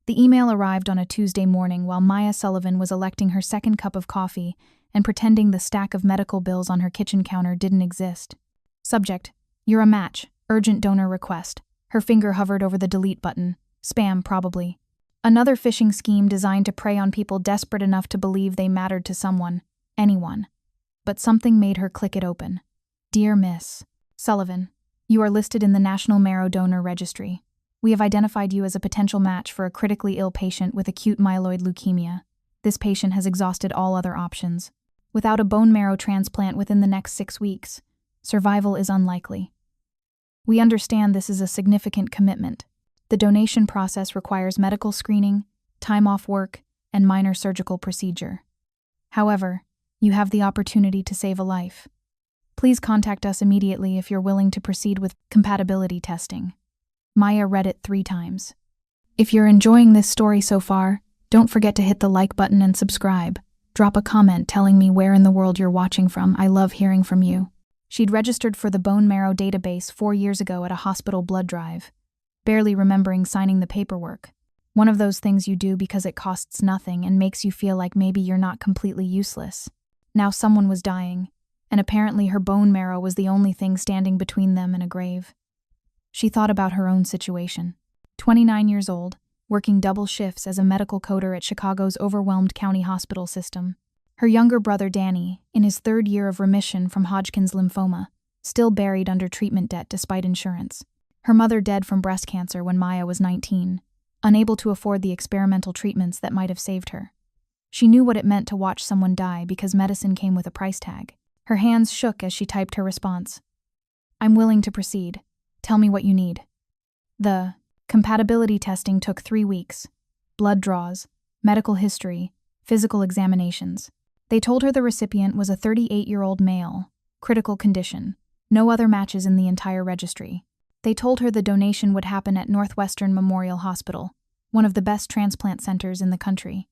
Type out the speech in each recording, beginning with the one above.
The email arrived on a Tuesday morning while Maya Sullivan was electing her second cup of coffee and pretending the stack of medical bills on her kitchen counter didn't exist. Subject: You're a match. Urgent donor request. Her finger hovered over the delete button. Spam, probably. Another phishing scheme designed to prey on people desperate enough to believe they mattered to someone. Anyone. But something made her click it open. Dear Miss Sullivan, you are listed in the National Marrow Donor Registry. We have identified you as a potential match for a critically ill patient with acute myeloid leukemia. This patient has exhausted all other options. Without a bone marrow transplant within the next 6 weeks, survival is unlikely. We understand this is a significant commitment. The donation process requires medical screening, time off work, and minor surgical procedure. However, you have the opportunity to save a life. Please contact us immediately if you're willing to proceed with compatibility testing. Maya read it 3 times. If you're enjoying this story so far, don't forget to hit the like button and subscribe. Drop a comment telling me where in the world you're watching from. I love hearing from you. She'd registered for the bone marrow database 4 years ago at a hospital blood drive, barely remembering signing the paperwork. One of those things you do because it costs nothing and makes you feel like maybe you're not completely useless. Now someone was dying, and apparently her bone marrow was the only thing standing between them and a grave. She thought about her own situation. 29 years old, working double shifts as a medical coder at Chicago's overwhelmed county hospital system. Her younger brother Danny, in his 3rd year of remission from Hodgkin's lymphoma, still buried under treatment debt despite insurance. Her mother dead from breast cancer when Maya was 19, unable to afford the experimental treatments that might have saved her. She knew what it meant to watch someone die because medicine came with a price tag. Her hands shook as she typed her response. I'm willing to proceed. Tell me what you need. The compatibility testing took 3 weeks. Blood draws, medical history, physical examinations. They told her the recipient was a 38-year-old male, critical condition, no other matches in the entire registry. They told her the donation would happen at Northwestern Memorial Hospital, one of the best transplant centers in the country.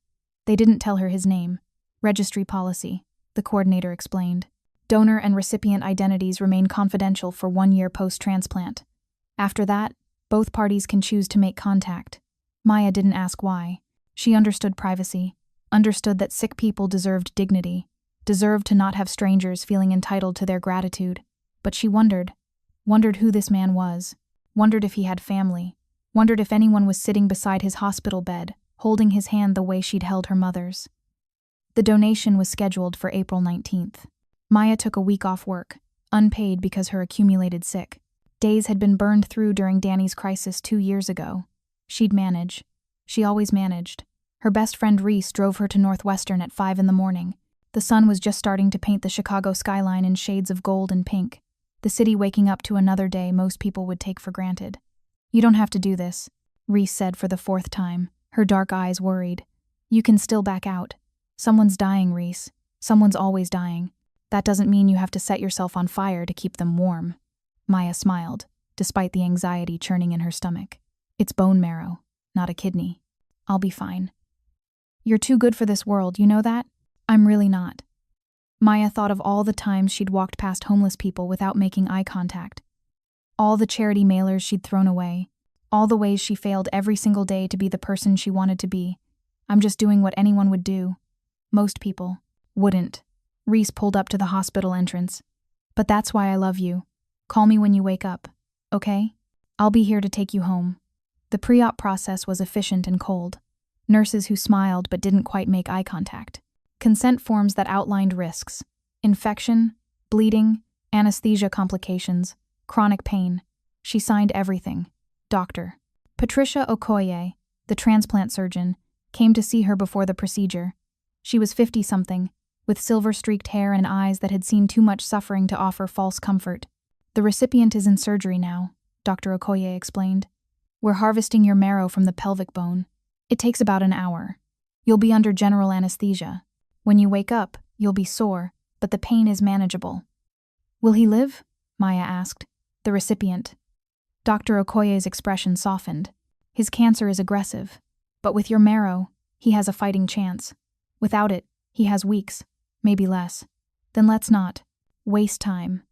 They didn't tell her his name. Registry policy, the coordinator explained. Donor and recipient identities remain confidential for 1 year post-transplant. After that, both parties can choose to make contact. Maya didn't ask why. She understood privacy, understood that sick people deserved dignity, deserved to not have strangers feeling entitled to their gratitude. But she wondered who this man was, wondered if he had family, wondered if anyone was sitting beside his hospital bed, holding his hand the way she'd held her mother's. The donation was scheduled for April 19th. Maya took a week off work, unpaid because her accumulated sick. Days had been burned through during Danny's crisis 2 years ago. She'd manage. She always managed. Her best friend Reese drove her to Northwestern at 5 in the morning. The sun was just starting to paint the Chicago skyline in shades of gold and pink, the city waking up to another day most people would take for granted. You don't have to do this, Reese said for the 4th time, her dark eyes worried. You can still back out. Someone's dying, Reese. Someone's always dying. That doesn't mean you have to set yourself on fire to keep them warm. Maya smiled, despite the anxiety churning in her stomach. It's bone marrow, not a kidney. I'll be fine. You're too good for this world, you know that? I'm really not. Maya thought of all the times she'd walked past homeless people without making eye contact. All the charity mailers she'd thrown away. All the ways she failed every single day to be the person she wanted to be. I'm just doing what anyone would do. Most people wouldn't. Reese pulled up to the hospital entrance. But that's why I love you. Call me when you wake up, okay? I'll be here to take you home. The pre-op process was efficient and cold. Nurses who smiled but didn't quite make eye contact. Consent forms that outlined risks. Infection, bleeding, anesthesia complications, chronic pain. She signed everything. Doctor Patricia Okoye, the transplant surgeon, came to see her before the procedure. She was 50-something, with silver-streaked hair and eyes that had seen too much suffering to offer false comfort. The recipient is in surgery now, Dr. Okoye explained. We're harvesting your marrow from the pelvic bone. It takes about an hour. You'll be under general anesthesia. When you wake up, you'll be sore, but the pain is manageable. Will he live? Maya asked. The recipient. Dr. Okoye's expression softened. His cancer is aggressive, but with your marrow, he has a fighting chance. Without it, he has weeks, maybe less. Then let's not waste time.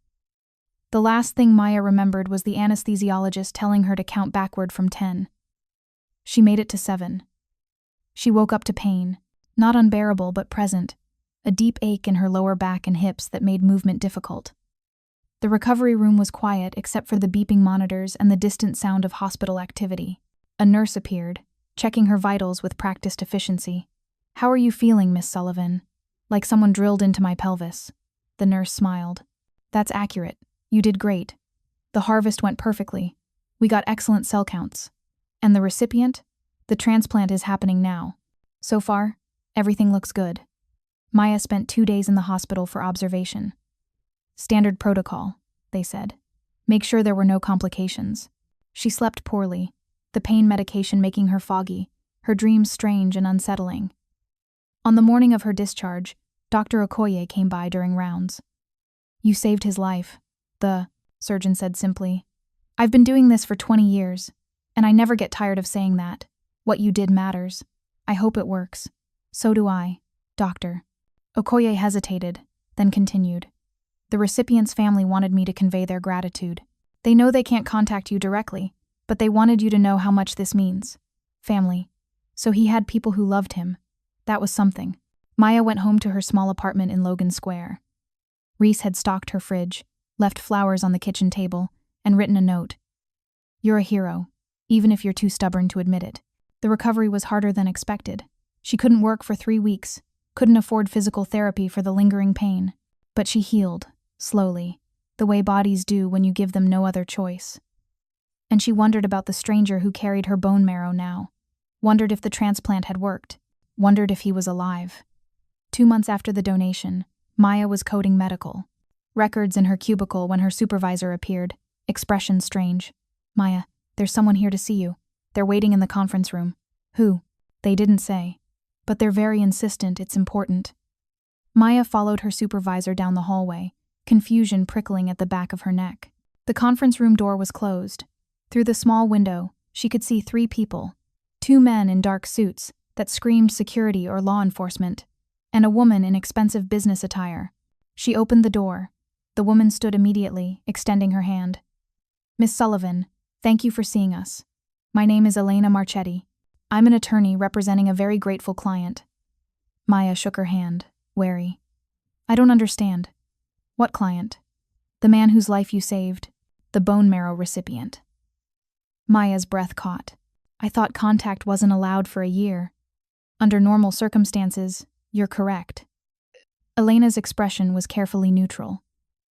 The last thing Maya remembered was the anesthesiologist telling her to count backward from 10. She made it to 7, She woke up to pain, not unbearable but present, a deep ache in her lower back and hips that made movement difficult. The recovery room was quiet except for the beeping monitors and the distant sound of hospital activity. A nurse appeared, checking her vitals with practiced efficiency. "How are you feeling, Miss Sullivan?" "Like someone drilled into my pelvis." The nurse smiled. "That's accurate. You did great. The harvest went perfectly. We got excellent cell counts. And the recipient? The transplant is happening now. So far, everything looks good." Maya spent 2 days in the hospital for observation. "Standard protocol," they said. "Make sure there were no complications." She slept poorly, the pain medication making her foggy, her dreams strange and unsettling. On the morning of her discharge, Dr. Okoye came by during rounds. "You saved his life," the surgeon said simply. "I've been doing this for 20 years, and I never get tired of saying that. What you did matters. I hope it works." "So do I, doctor." Okoye hesitated, then continued. "The recipient's family wanted me to convey their gratitude. They know they can't contact you directly, but they wanted you to know how much this means. Family. So he had people who loved him. That was something." Maya went home to her small apartment in Logan Square. Reese had stocked her fridge, left flowers on the kitchen table, and written a note. "You're a hero, even if you're too stubborn to admit it." The recovery was harder than expected. She couldn't work for 3 weeks, couldn't afford physical therapy for the lingering pain. But she healed, slowly, the way bodies do when you give them no other choice. And she wondered about the stranger who carried her bone marrow now, wondered if the transplant had worked, wondered if he was alive. 2 months after the donation, Maya was coding medical records in her cubicle when her supervisor appeared, expression strange. "Maya, there's someone here to see you. They're waiting in the conference room." "Who?" "They didn't say. But they're very insistent it's important." Maya followed her supervisor down the hallway, confusion prickling at the back of her neck. The conference room door was closed. Through the small window, she could see 3 people, 2 men in dark suits that screamed security or law enforcement, and a woman in expensive business attire. She opened the door. The woman stood immediately, extending her hand. "Miss Sullivan, thank you for seeing us. My name is Elena Marchetti. I'm an attorney representing a very grateful client." Maya shook her hand, wary. "I don't understand. What client?" "The man whose life you saved, the bone marrow recipient." Maya's breath caught. "I thought contact wasn't allowed for a year." "Under normal circumstances, you're correct." Elena's expression was carefully neutral.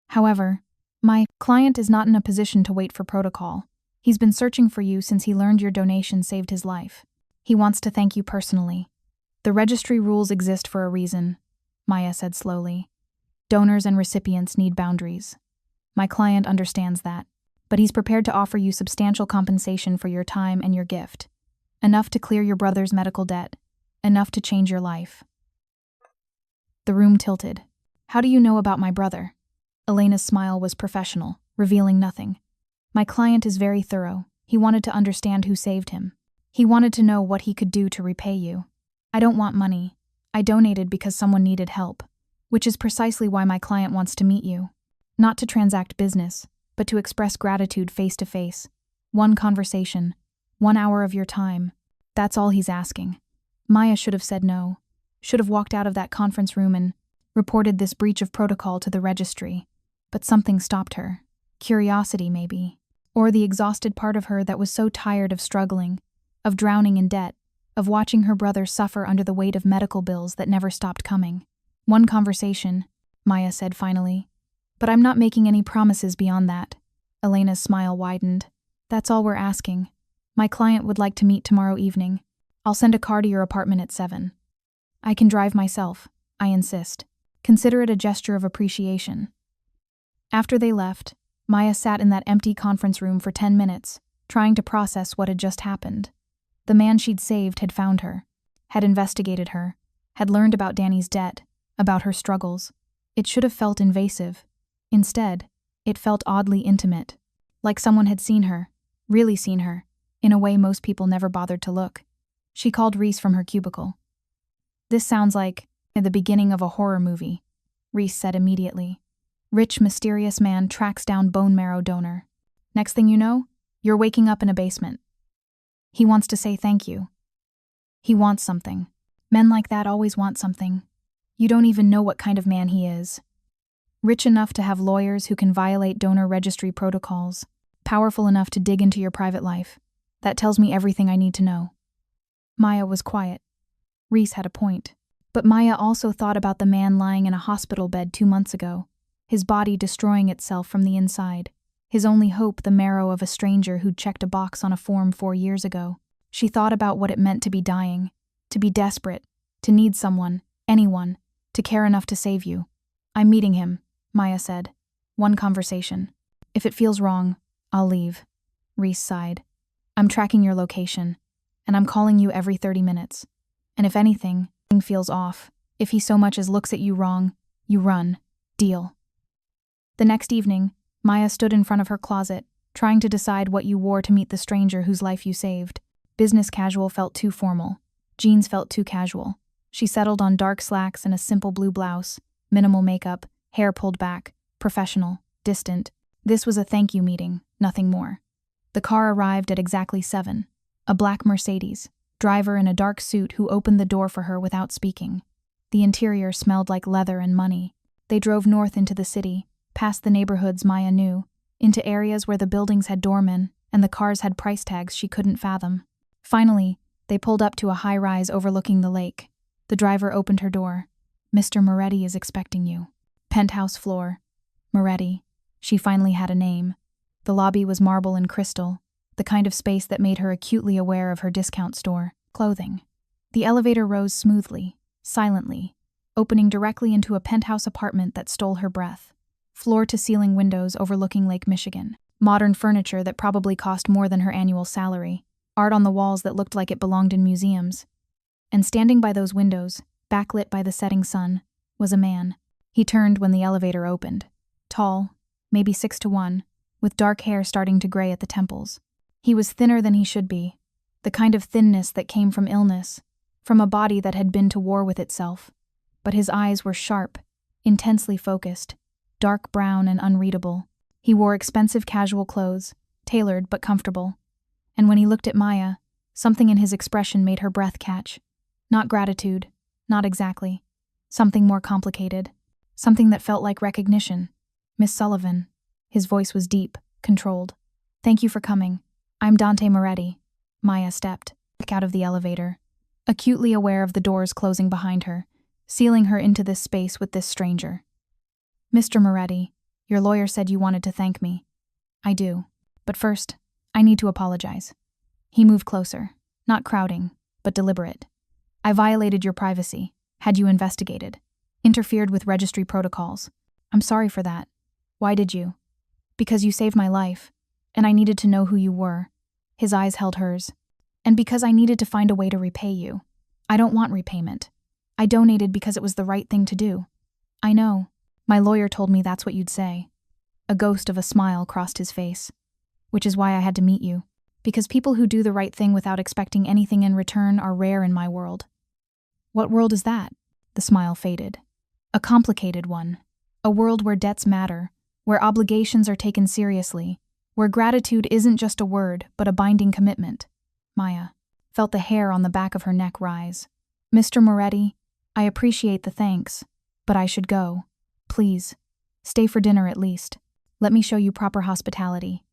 "However, my client is not in a position to wait for protocol. He's been searching for you since he learned your donation saved his life. He wants to thank you personally. The registry rules exist for a reason," Maya said slowly. "Donors and recipients need boundaries. My client understands that, but he's prepared to offer you substantial compensation for your time and your gift. Enough to clear your brother's medical debt, enough to change your life." The room tilted. "How do you know about my brother?" Elena's smile was professional, revealing nothing. "My client is very thorough. He wanted to understand who saved him. He wanted to know what he could do to repay you. I don't want money. I donated because someone needed help, which is precisely why my client wants to meet you. Not to transact business, but to express gratitude face to face. One conversation, 1 hour of your time. That's all he's asking." Maya should have said no, should have walked out of that conference room and reported this breach of protocol to the registry. But something stopped her. Curiosity, maybe. Or the exhausted part of her that was so tired of struggling, of drowning in debt, of watching her brother suffer under the weight of medical bills that never stopped coming. "One conversation," Maya said finally. "But I'm not making any promises beyond that." Elena's smile widened. "That's all we're asking. My client would like to meet tomorrow evening. I'll send a car to your apartment at 7. I can drive myself, I insist. Consider it a gesture of appreciation." After they left, Maya sat in that empty conference room for 10 minutes, trying to process what had just happened. The man she'd saved had found her, had investigated her, had learned about Danny's debt, about her struggles. It should have felt invasive. Instead, it felt oddly intimate, like someone had seen her, really seen her, in a way most people never bothered to look. She called Reese from her cubicle. "This sounds like the beginning of a horror movie," Reese said immediately. "Rich, mysterious man tracks down bone marrow donor. Next thing you know, you're waking up in a basement. He wants to say thank you." He wants something. Men like that always want something. You don't even know what kind of man he is. Rich enough to have lawyers who can violate donor registry protocols. Powerful enough to dig into your private life. That tells me everything I need to know. Maya was quiet. Reese had a point. But Maya also thought about the man lying in a hospital bed 2 months ago, his body destroying itself from the inside. His only hope, the marrow of a stranger who'd checked a box on a form 4 years ago. She thought about what it meant to be dying, to be desperate, to need someone, anyone, to care enough to save you. I'm meeting him, Maya said. One conversation. If it feels wrong, I'll leave. Reese sighed. I'm tracking your location, and I'm calling you every 30 minutes. And if anything feels off, if he so much as looks at you wrong, you run. Deal. The next evening, Maya stood in front of her closet, trying to decide what you wore to meet the stranger whose life you saved. Business casual felt too formal. Jeans felt too casual. She settled on dark slacks and a simple blue blouse, minimal makeup, hair pulled back, professional, distant. This was a thank you meeting, nothing more. The car arrived at exactly 7. A black Mercedes, driver in a dark suit who opened the door for her without speaking. The interior smelled like leather and money. They drove north into the city, past the neighborhoods Maya knew, into areas where the buildings had doormen and the cars had price tags she couldn't fathom. Finally, they pulled up to a high-rise overlooking the lake. The driver opened her door. Mr. Moretti is expecting you. Penthouse floor. Moretti. She finally had a name. The lobby was marble and crystal, the kind of space that made her acutely aware of her discount store, clothing. The elevator rose smoothly, silently, opening directly into a penthouse apartment that stole her breath. Floor-to-ceiling windows overlooking Lake Michigan. Modern furniture that probably cost more than her annual salary. Art on the walls that looked like it belonged in museums. And standing by those windows, backlit by the setting sun, was a man. He turned when the elevator opened. Tall, maybe 6'1", with dark hair starting to gray at the temples. He was thinner than he should be, the kind of thinness that came from illness, from a body that had been to war with itself. But his eyes were sharp, intensely focused, dark brown and unreadable. He wore expensive casual clothes, tailored but comfortable. And when he looked at Maya, something in his expression made her breath catch. Not gratitude, not exactly. Something more complicated. Something that felt like recognition. Miss Sullivan. His voice was deep, controlled. Thank you for coming. I'm Dante Moretti. Maya stepped back out of the elevator, acutely aware of the doors closing behind her, sealing her into this space with this stranger. Mr. Moretti, your lawyer said you wanted to thank me. I do. But first, I need to apologize. He moved closer, not crowding, but deliberate. I violated your privacy, had you investigated, interfered with registry protocols. I'm sorry for that. Why did you? Because you saved my life, and I needed to know who you were. His eyes held hers. And because I needed to find a way to repay you. I don't want repayment. I donated because it was the right thing to do. I know. My lawyer told me that's what you'd say. A ghost of a smile crossed his face. Which is why I had to meet you. Because people who do the right thing without expecting anything in return are rare in my world. What world is that? The smile faded. A complicated one. A world where debts matter, where obligations are taken seriously, where gratitude isn't just a word, but a binding commitment. Maya felt the hair on the back of her neck rise. Mr. Moretti, I appreciate the thanks, but I should go. Please, stay for dinner at least. Let me show you proper hospitality.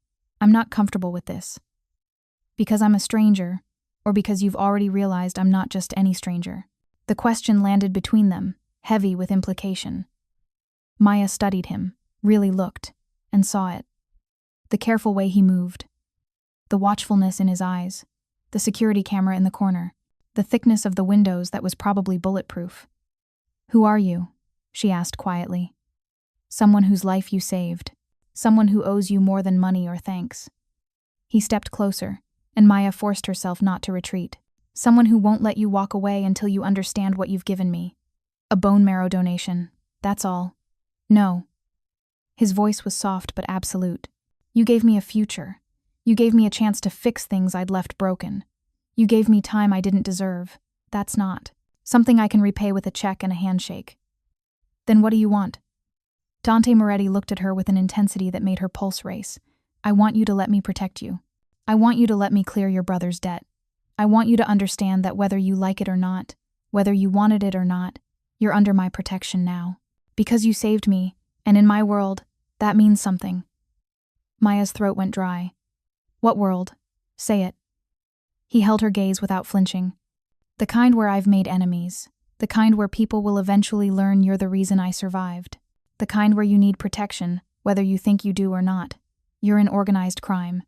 I'm not comfortable with this. Because I'm a stranger, or because you've already realized I'm not just any stranger. The question landed between them, heavy with implication. Maya studied him, really looked, and saw it. The careful way he moved. The watchfulness in his eyes. The security camera in the corner. The thickness of the windows that was probably bulletproof. Who are you? She asked quietly. Someone whose life you saved. Someone who owes you more than money or thanks. He stepped closer, and Maya forced herself not to retreat. Someone who won't let you walk away until you understand what you've given me. A bone marrow donation, that's all. No. His voice was soft but absolute. You gave me a future. You gave me a chance to fix things I'd left broken. You gave me time I didn't deserve. That's not something I can repay with a check and a handshake. Then what do you want? Dante Moretti looked at her with an intensity that made her pulse race. I want you to let me protect you. I want you to let me clear your brother's debt. I want you to understand that whether you like it or not, whether you wanted it or not, you're under my protection now. Because you saved me, and in my world, that means something." Maya's throat went dry. "What world? Say it." He held her gaze without flinching. "The kind where I've made enemies. The kind where people will eventually learn you're the reason I survived. The kind where you need protection, whether you think you do or not. You're in organized crime.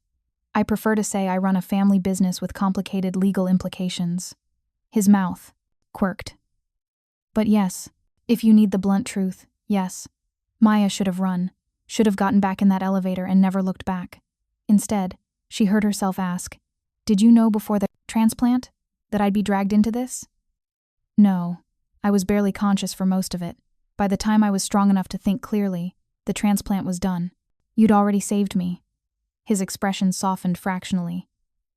I prefer to say I run a family business with complicated legal implications." His mouth quirked. "But yes, if you need the blunt truth, yes." Maya should have run, should have gotten back in that elevator and never looked back. Instead, she heard herself ask, "Did you know before the transplant that I'd be dragged into this?" "No, I was barely conscious for most of it. By the time I was strong enough to think clearly, the transplant was done. You'd already saved me." His expression softened fractionally.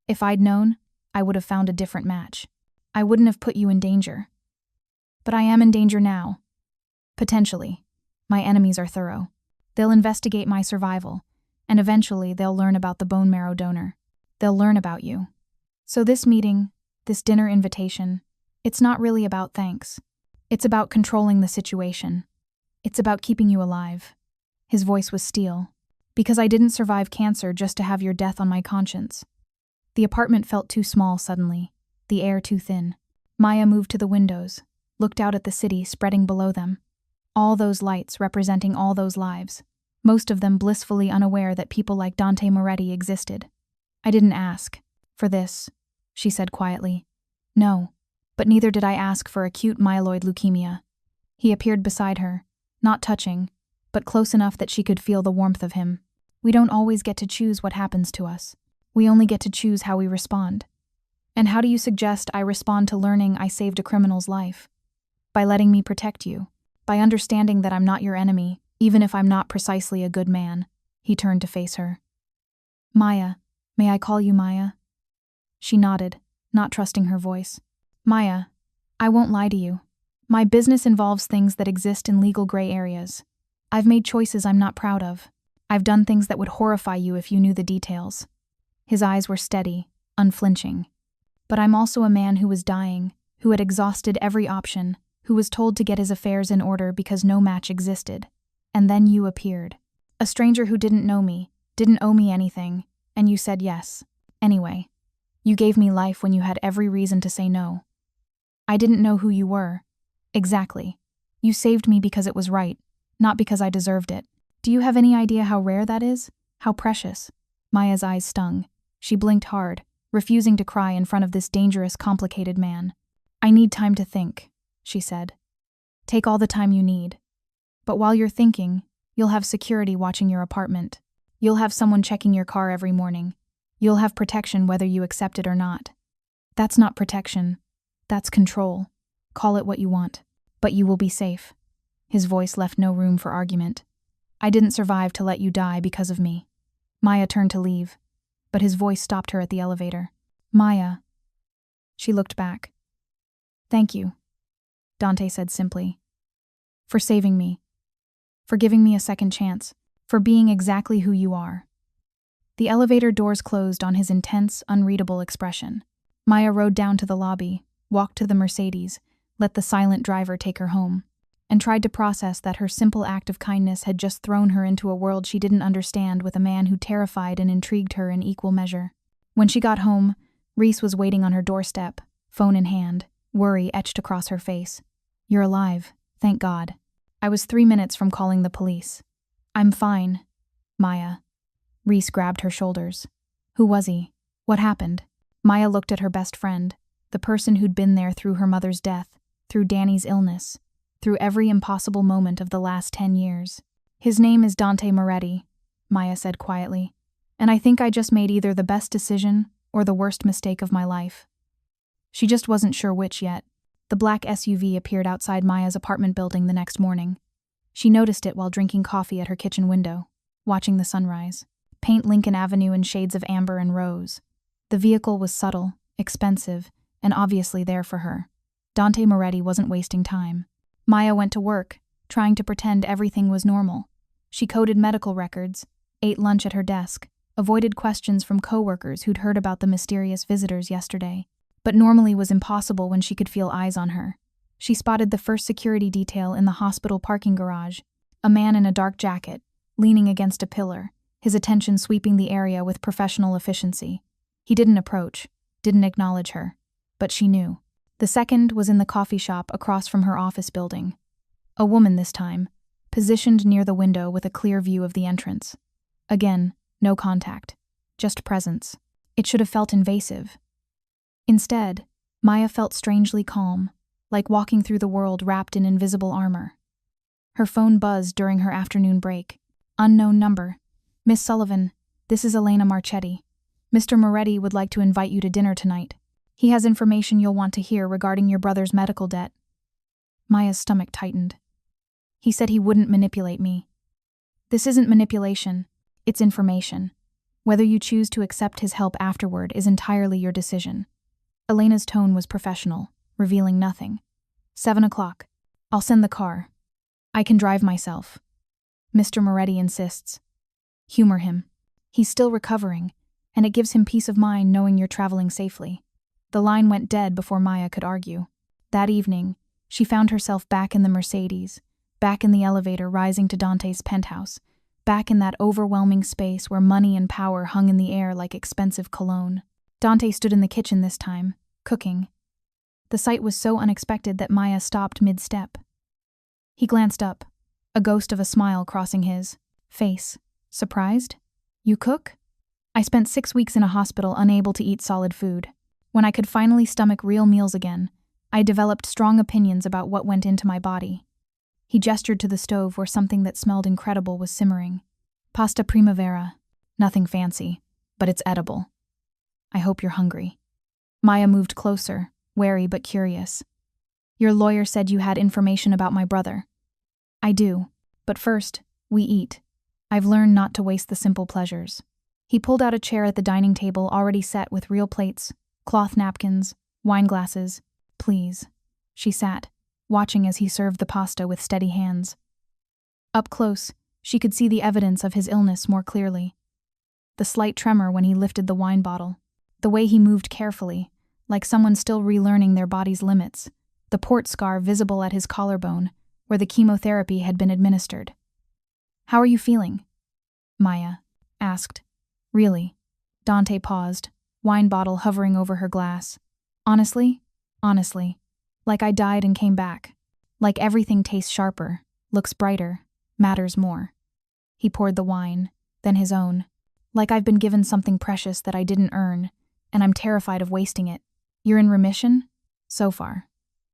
"If I'd known, I would have found a different match. I wouldn't have put you in danger. But I am in danger now. Potentially. My enemies are thorough. They'll investigate my survival, and eventually they'll learn about the bone marrow donor. They'll learn about you. So this meeting, this dinner invitation, it's not really about thanks. It's about controlling the situation. It's about keeping you alive." His voice was steel. "Because I didn't survive cancer just to have your death on my conscience." The apartment felt too small suddenly, the air too thin. Maya moved to the windows, looked out at the city spreading below them. All those lights representing all those lives, most of them blissfully unaware that people like Dante Moretti existed. "I didn't ask for this," she said quietly. "No, but neither did I ask for acute myeloid leukemia." He appeared beside her, not touching, but close enough that she could feel the warmth of him. "We don't always get to choose what happens to us. We only get to choose how we respond. And how do you suggest I respond to learning I saved a criminal's life? By letting me protect you. By understanding that I'm not your enemy, even if I'm not precisely a good man." He turned to face her. "Maya, may I call you Maya?" She nodded, not trusting her voice. "Maya, I won't lie to you. My business involves things that exist in legal gray areas. I've made choices I'm not proud of. I've done things that would horrify you if you knew the details." His eyes were steady, unflinching. "But I'm also a man who was dying, who had exhausted every option, who was told to get his affairs in order because no match existed. And then you appeared. A stranger who didn't know me, didn't owe me anything, and you said yes. Anyway, you gave me life when you had every reason to say no. I didn't know who you were. Exactly. You saved me because it was right, not because I deserved it. Do you have any idea how rare that is? How precious?" Maya's eyes stung. She blinked hard, refusing to cry in front of this dangerous, complicated man. "I need time to think," she said. "Take all the time you need. But while you're thinking, you'll have security watching your apartment. You'll have someone checking your car every morning. You'll have protection whether you accept it or not. That's not protection. That's control. Call it what you want. But you will be safe." His voice left no room for argument. "I didn't survive to let you die because of me." Maya turned to leave, but his voice stopped her at the elevator. "Maya." She looked back. "Thank you," Dante said simply. "For saving me. For giving me a second chance. For being exactly who you are." The elevator doors closed on his intense, unreadable expression. Maya rode down to the lobby, walked to the Mercedes, let the silent driver take her home, and tried to process that her simple act of kindness had just thrown her into a world she didn't understand with a man who terrified and intrigued her in equal measure. When she got home, Reese was waiting on her doorstep, phone in hand, worry etched across her face. "You're alive, thank God. I was 3 minutes from calling the police." "I'm fine, Maya." Reese grabbed her shoulders. "Who was he? What happened?" Maya looked at her best friend, the person who'd been there through her mother's death, through Danny's illness, through every impossible moment of the last 10 years. "His name is Dante Moretti," Maya said quietly, "and I think I just made either the best decision or the worst mistake of my life." She just wasn't sure which yet. The black SUV appeared outside Maya's apartment building the next morning. She noticed it while drinking coffee at her kitchen window, watching the sunrise. Paint Lincoln Avenue in shades of amber and rose. The vehicle was subtle, expensive, and obviously there for her. Dante Moretti wasn't wasting time. Maya went to work, trying to pretend everything was normal. She coded medical records, ate lunch at her desk, avoided questions from coworkers who'd heard about the mysterious visitors yesterday, but normally was impossible when she could feel eyes on her. She spotted the first security detail in the hospital parking garage, a man in a dark jacket, leaning against a pillar, his attention sweeping the area with professional efficiency. He didn't approach, didn't acknowledge her, but she knew. The second was in the coffee shop across from her office building. A woman this time, positioned near the window with a clear view of the entrance. Again, no contact, just presence. It should have felt invasive. Instead, Maya felt strangely calm, like walking through the world wrapped in invisible armor. Her phone buzzed during her afternoon break. Unknown number. Miss Sullivan, this is Elena Marchetti. Mr. Moretti would like to invite you to dinner tonight. He has information you'll want to hear regarding your brother's medical debt. Maya's stomach tightened. He said he wouldn't manipulate me. This isn't manipulation, it's information. Whether you choose to accept his help afterward is entirely your decision. Elena's tone was professional, revealing nothing. 7 o'clock. I'll send the car. I can drive myself. Mr. Moretti insists. Humor him. He's still recovering, and it gives him peace of mind knowing you're traveling safely. The line went dead before Maya could argue. That evening, she found herself back in the Mercedes, back in the elevator rising to Dante's penthouse, back in that overwhelming space where money and power hung in the air like expensive cologne. Dante stood in the kitchen this time, cooking. The sight was so unexpected that Maya stopped mid-step. He glanced up, a ghost of a smile crossing his face. Surprised? You cook? I spent 6 weeks in a hospital unable to eat solid food. When I could finally stomach real meals again, I developed strong opinions about what went into my body. He gestured to the stove where something that smelled incredible was simmering. Pasta primavera. Nothing fancy, but it's edible. I hope you're hungry. Maya moved closer, wary but curious. Your lawyer said you had information about my brother. I do, but first, we eat. I've learned not to waste the simple pleasures. He pulled out a chair at the dining table already set with real plates, cloth napkins, wine glasses. Please. She sat, watching as he served the pasta with steady hands. Up close, she could see the evidence of his illness more clearly. The slight tremor when he lifted the wine bottle, the way he moved carefully, like someone still relearning their body's limits, the port scar visible at his collarbone, where the chemotherapy had been administered. How are you feeling? Maya asked. Really? Dante paused, wine bottle hovering over her glass. Honestly? Like I died and came back. Like everything tastes sharper, looks brighter, matters more. He poured the wine, then his own. Like I've been given something precious that I didn't earn, and I'm terrified of wasting it. You're in remission? So far.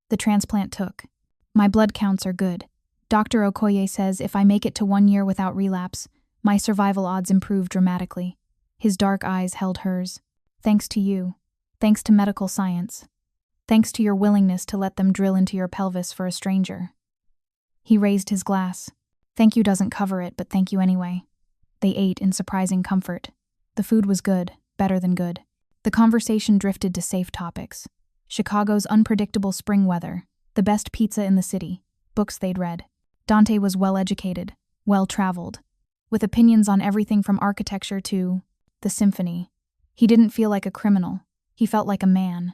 The transplant took. My blood counts are good. Dr. Okoye says if I make it to 1 year without relapse, my survival odds improve dramatically. His dark eyes held hers. Thanks to you. Thanks to medical science. Thanks to your willingness to let them drill into your pelvis for a stranger. He raised his glass. Thank you doesn't cover it, but thank you anyway. They ate in surprising comfort. The food was good, better than good. The conversation drifted to safe topics. Chicago's unpredictable spring weather, the best pizza in the city, books they'd read. Dante was well-educated, well-traveled, with opinions on everything from architecture to the symphony. He didn't feel like a criminal. He felt like a man.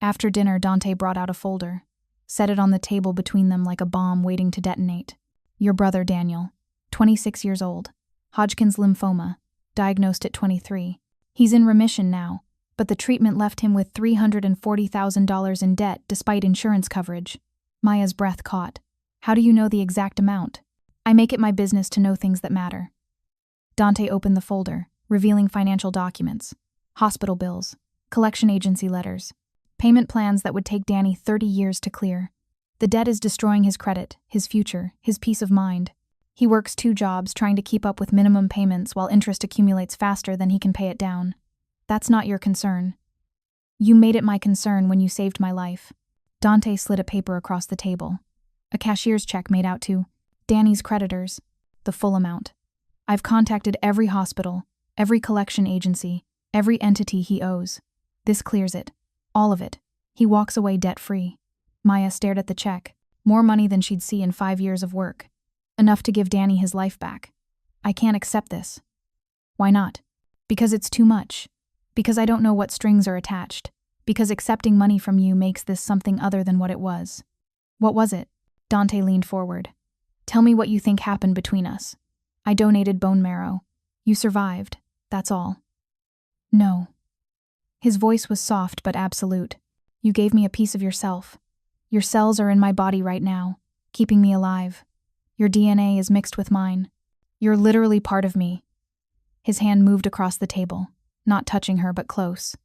After dinner, Dante brought out a folder, set it on the table between them like a bomb waiting to detonate. Your brother, Daniel, 26 years old, Hodgkin's lymphoma, diagnosed at 23. He's in remission now, but the treatment left him with $340,000 in debt despite insurance coverage. Maya's breath caught. How do you know the exact amount? I make it my business to know things that matter. Dante opened the folder, revealing financial documents, hospital bills, collection agency letters, payment plans that would take Danny 30 years to clear. The debt is destroying his credit, his future, his peace of mind. He works 2 jobs trying to keep up with minimum payments while interest accumulates faster than he can pay it down. That's not your concern. You made it my concern when you saved my life. Dante slid a paper across the table. A cashier's check made out to Danny's creditors, the full amount. I've contacted every hospital, every collection agency, every entity he owes. This clears it. All of it. He walks away debt-free. Maya stared at the check. More money than she'd see in 5 years of work. Enough to give Danny his life back. I can't accept this. Why not? Because it's too much. Because I don't know what strings are attached. Because accepting money from you makes this something other than what it was. What was it? Dante leaned forward. Tell me what you think happened between us. I donated bone marrow. You survived. That's all. No. His voice was soft but absolute. You gave me a piece of yourself. Your cells are in my body right now, keeping me alive. Your DNA is mixed with mine. You're literally part of me. His hand moved across the table, not touching her but close.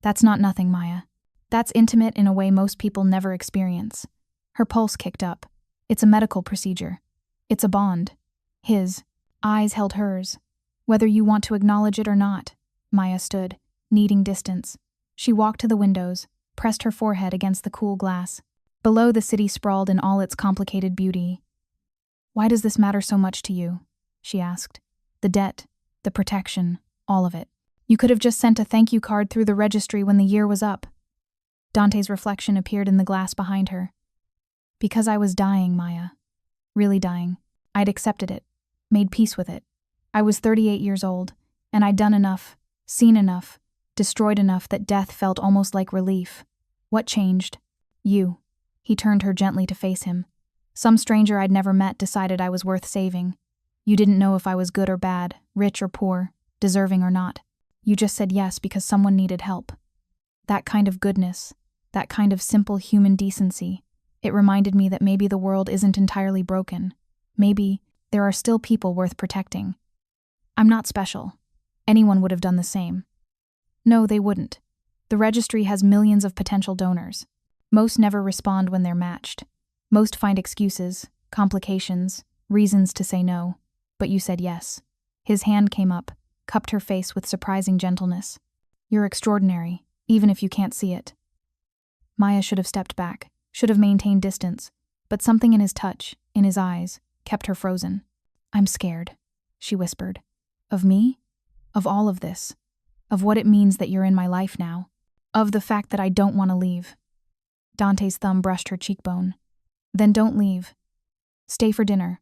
That's not nothing, Maya. That's intimate in a way most people never experience. Her pulse kicked up. It's a medical procedure. It's a bond. His eyes held hers. Whether you want to acknowledge it or not. Maya stood, needing distance. She walked to the windows, pressed her forehead against the cool glass. Below, the city sprawled in all its complicated beauty. Why does this matter so much to you? She asked. The debt, the protection, all of it. You could have just sent a thank you card through the registry when the year was up. Dante's reflection appeared in the glass behind her. Because I was dying, Maya. Really dying. I'd accepted it, made peace with it. I was 38 years old, and I'd done enough, seen enough, destroyed enough that death felt almost like relief. What changed? You. He turned her gently to face him. Some stranger I'd never met decided I was worth saving. You didn't know if I was good or bad, rich or poor, deserving or not. You just said yes because someone needed help. That kind of goodness, that kind of simple human decency, it reminded me that maybe the world isn't entirely broken. Maybe there are still people worth protecting. I'm not special. Anyone would have done the same. No, they wouldn't. The registry has millions of potential donors. Most never respond when they're matched. Most find excuses, complications, reasons to say no. But you said yes. His hand came up, cupped her face with surprising gentleness. You're extraordinary, even if you can't see it. Maya should have stepped back, should have maintained distance, but something in his touch, in his eyes, kept her frozen. I'm scared, she whispered. Of me? Of all of this. Of what it means that you're in my life now. Of the fact that I don't want to leave. Dante's thumb brushed her cheekbone. Then don't leave. Stay for dinner.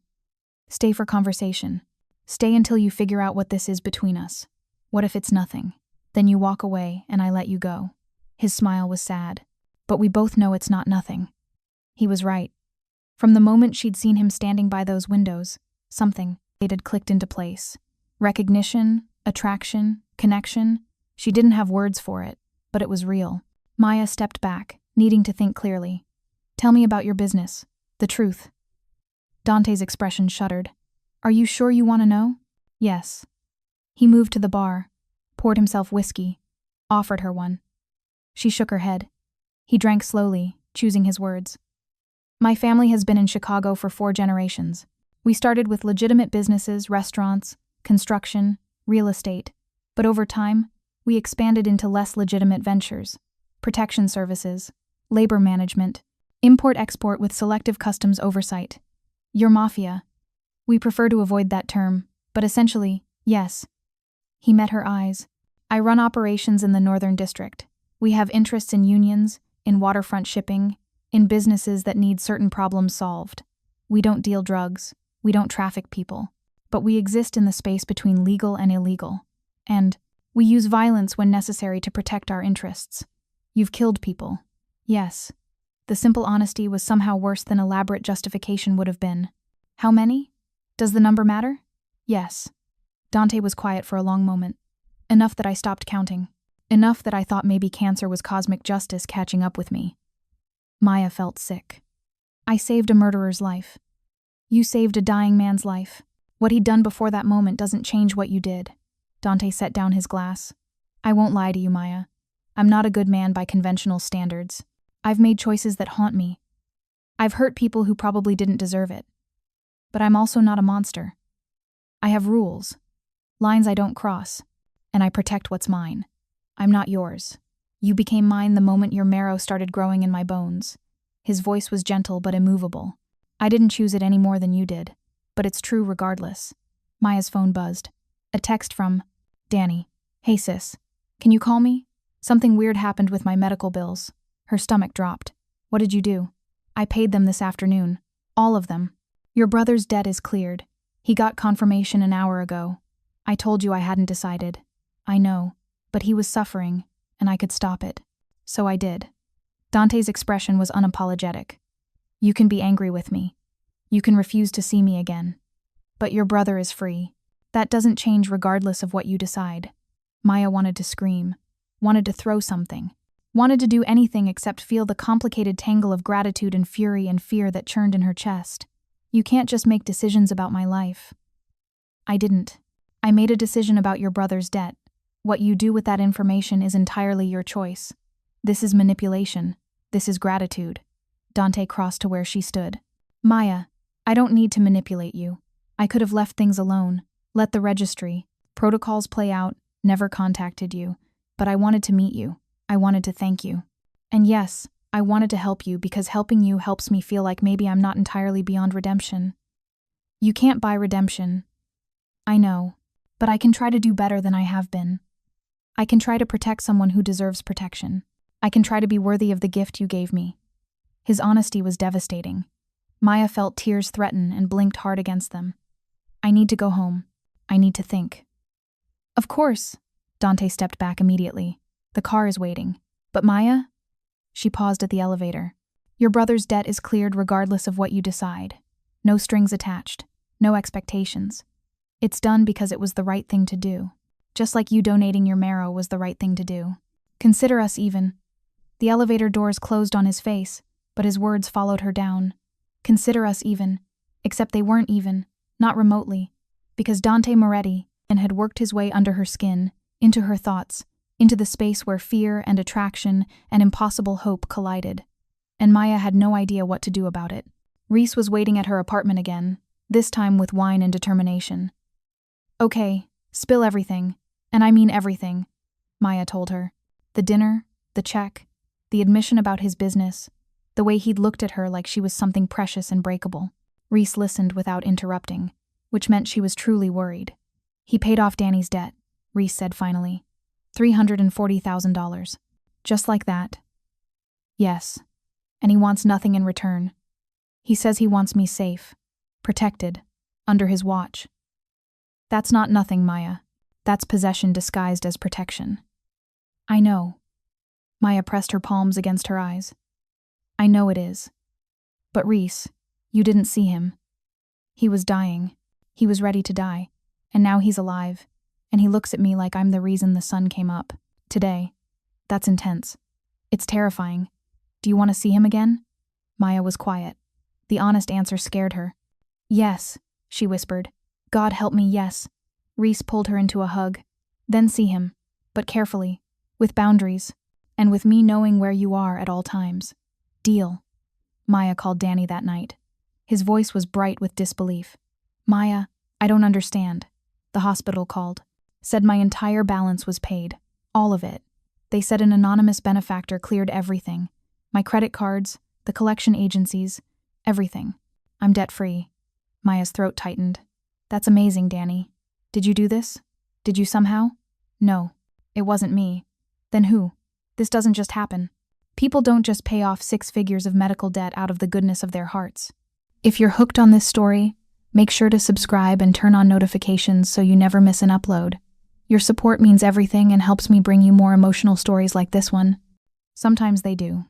Stay for conversation. Stay until you figure out what this is between us. What if it's nothing? Then you walk away and I let you go. His smile was sad. But we both know it's not nothing. He was right. From the moment she'd seen him standing by those windows, something had clicked into place. Recognition, attraction, connection. She didn't have words for it, but it was real. Maya stepped back, needing to think clearly. Tell me about your business. The truth. Dante's expression shuddered. Are you sure you want to know? Yes. He moved to the bar, poured himself whiskey, offered her one. She shook her head. He drank slowly, choosing his words. My family has been in Chicago for 4 generations. We started with legitimate businesses, restaurants, construction, real estate. But over time, we expanded into less legitimate ventures, protection services, labor management, import-export with selective customs oversight. Your Mafia. We prefer to avoid that term, but essentially, yes. He met her eyes. I run operations in the Northern District. We have interests in unions, in waterfront shipping, in businesses that need certain problems solved. We don't deal drugs. We don't traffic people. But we exist in the space between legal and illegal. And we use violence when necessary to protect our interests. You've killed people. Yes. The simple honesty was somehow worse than elaborate justification would have been. How many? Does the number matter? Yes. Dante was quiet for a long moment. Enough that I stopped counting. Enough that I thought maybe cancer was cosmic justice catching up with me. Maya felt sick. I saved a murderer's life. You saved a dying man's life. What he'd done before that moment doesn't change what you did. Dante set down his glass. I won't lie to you, Maya. I'm not a good man by conventional standards. I've made choices that haunt me. I've hurt people who probably didn't deserve it. But I'm also not a monster. I have rules, lines I don't cross, and I protect what's mine. I'm not yours. You became mine the moment your marrow started growing in my bones. His voice was gentle but immovable. I didn't choose it any more than you did, but it's true regardless. Maya's phone buzzed. A text from Danny. Hey sis, can you call me? Something weird happened with my medical bills. Her stomach dropped. What did you do? I paid them this afternoon. All of them. Your brother's debt is cleared. He got confirmation an hour ago. I told you I hadn't decided. I know, but he was suffering, and I could stop it. So I did. Dante's expression was unapologetic. You can be angry with me. You can refuse to see me again. But your brother is free. That doesn't change regardless of what you decide. Maya wanted to scream, wanted to throw something, wanted to do anything except feel the complicated tangle of gratitude and fury and fear that churned in her chest. You can't just make decisions about my life. I didn't. I made a decision about your brother's debt. What you do with that information is entirely your choice. This is manipulation. This is gratitude. Dante crossed to where she stood. Maya, I don't need to manipulate you. I could have left things alone, let the registry, protocols play out, never contacted you. But I wanted to meet you. I wanted to thank you. And yes, I wanted to help you because helping you helps me feel like maybe I'm not entirely beyond redemption. You can't buy redemption. I know, but I can try to do better than I have been. I can try to protect someone who deserves protection. I can try to be worthy of the gift you gave me. His honesty was devastating. Maya felt tears threaten and blinked hard against them. I need to go home. I need to think. Of course. Dante stepped back immediately. The car is waiting. But Maya? She paused at the elevator. Your brother's debt is cleared regardless of what you decide. No strings attached. No expectations. It's done because it was the right thing to do. Just like you donating your marrow was the right thing to do. Consider us even. The elevator doors closed on his face, but his words followed her down. Consider us even. Except they weren't even, not remotely, because Dante Moretti had worked his way under her skin, into her thoughts, into the space where fear and attraction and impossible hope collided. And Maya had no idea what to do about it. Reese was waiting at her apartment again, this time with wine and determination. Okay, spill everything, and I mean everything, Maya told her. The dinner, the check, the admission about his business, the way he'd looked at her like she was something precious and breakable. Reese listened without interrupting, which meant she was truly worried. He paid off Danny's debt, Reese said finally. $340,000. Just like that. Yes. And he wants nothing in return. He says he wants me safe, protected, under his watch. That's not nothing, Maya. That's possession disguised as protection. I know. Maya pressed her palms against her eyes. I know it is. But Reese, you didn't see him. He was dying. He was ready to die. And now he's alive. And he looks at me like I'm the reason the sun came up. Today. That's intense. It's terrifying. Do you want to see him again? Maya was quiet. The honest answer scared her. Yes, she whispered. God help me, yes. Reese pulled her into a hug. Then see him. But carefully. With boundaries. And with me knowing where you are at all times. Deal. Maya called Danny that night. His voice was bright with disbelief. Maya, I don't understand. The hospital called. Said my entire balance was paid. All of it. They said an anonymous benefactor cleared everything. My credit cards, the collection agencies, everything. I'm debt-free. Maya's throat tightened. That's amazing, Danny. Did you do this? Did you somehow? No. It wasn't me. Then who? This doesn't just happen. People don't just pay off 6 figures of medical debt out of the goodness of their hearts. If you're hooked on this story, make sure to subscribe and turn on notifications so you never miss an upload. Your support means everything and helps me bring you more emotional stories like this one. Sometimes they do.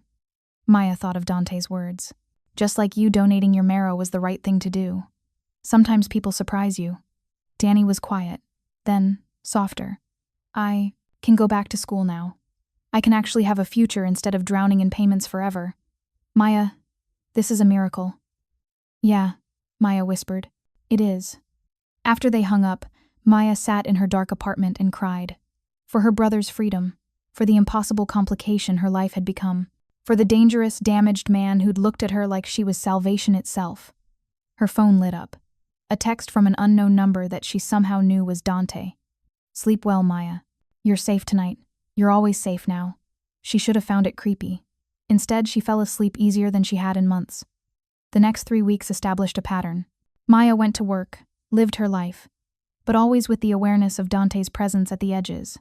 Maya thought of Dante's words. Just like you donating your marrow was the right thing to do. Sometimes people surprise you. Danny was quiet. Then, softer. I can go back to school now. I can actually have a future instead of drowning in payments forever. Maya, this is a miracle. Yeah, Maya whispered. It is. After they hung up, Maya sat in her dark apartment and cried. For her brother's freedom. For the impossible complication her life had become. For the dangerous, damaged man who'd looked at her like she was salvation itself. Her phone lit up. A text from an unknown number that she somehow knew was Dante. Sleep well, Maya. You're safe tonight. You're always safe now. She should have found it creepy. Instead, she fell asleep easier than she had in months. The next 3 weeks established a pattern. Maya went to work, lived her life, but always with the awareness of Dante's presence at the edges.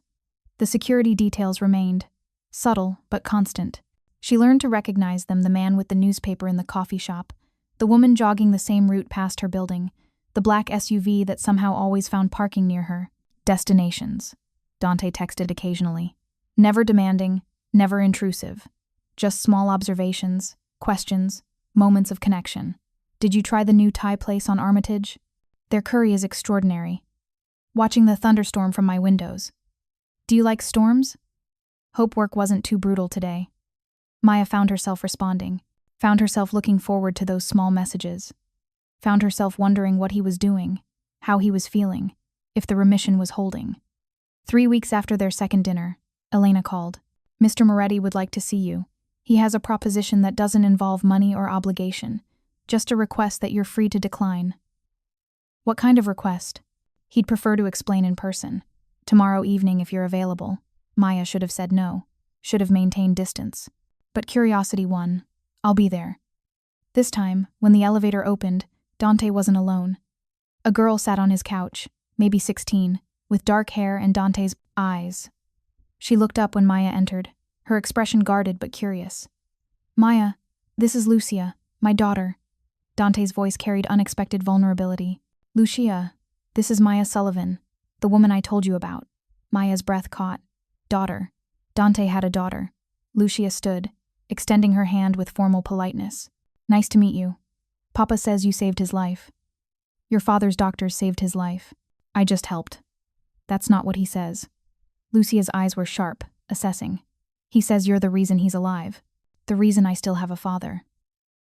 The security details remained, subtle but constant. She learned to recognize them: the man with the newspaper in the coffee shop, the woman jogging the same route past her building, the black SUV that somehow always found parking near her. Destinations. Dante texted occasionally. Never demanding, Never intrusive. Just small observations, questions, moments of connection. Did you try the new Thai place on Armitage? Their curry is extraordinary. Watching the thunderstorm from my windows. Do you like storms? Hope work wasn't too brutal today. Maya found herself responding, found herself looking forward to those small messages, found herself wondering what he was doing, how he was feeling, if the remission was holding. 3 weeks after their second dinner, Elena called. Mr. Moretti would like to see you. He has a proposition that doesn't involve money or obligation, just a request that you're free to decline. What kind of request? He'd prefer to explain in person. Tomorrow evening if you're available. Maya should have said no, should have maintained distance. But curiosity won. I'll be there. This time, when the elevator opened, Dante wasn't alone. A girl sat on his couch, maybe 16, with dark hair and Dante's eyes. She looked up when Maya entered, her expression guarded but curious. Maya, this is Lucia, my daughter. Dante's voice carried unexpected vulnerability. Lucia, this is Maya Sullivan, the woman I told you about. Maya's breath caught. Daughter. Dante had a daughter. Lucia stood, extending her hand with formal politeness. Nice to meet you. Papa says you saved his life. Your father's doctors saved his life. I just helped. That's not what he says. Lucia's eyes were sharp, assessing. He says you're the reason he's alive. The reason I still have a father.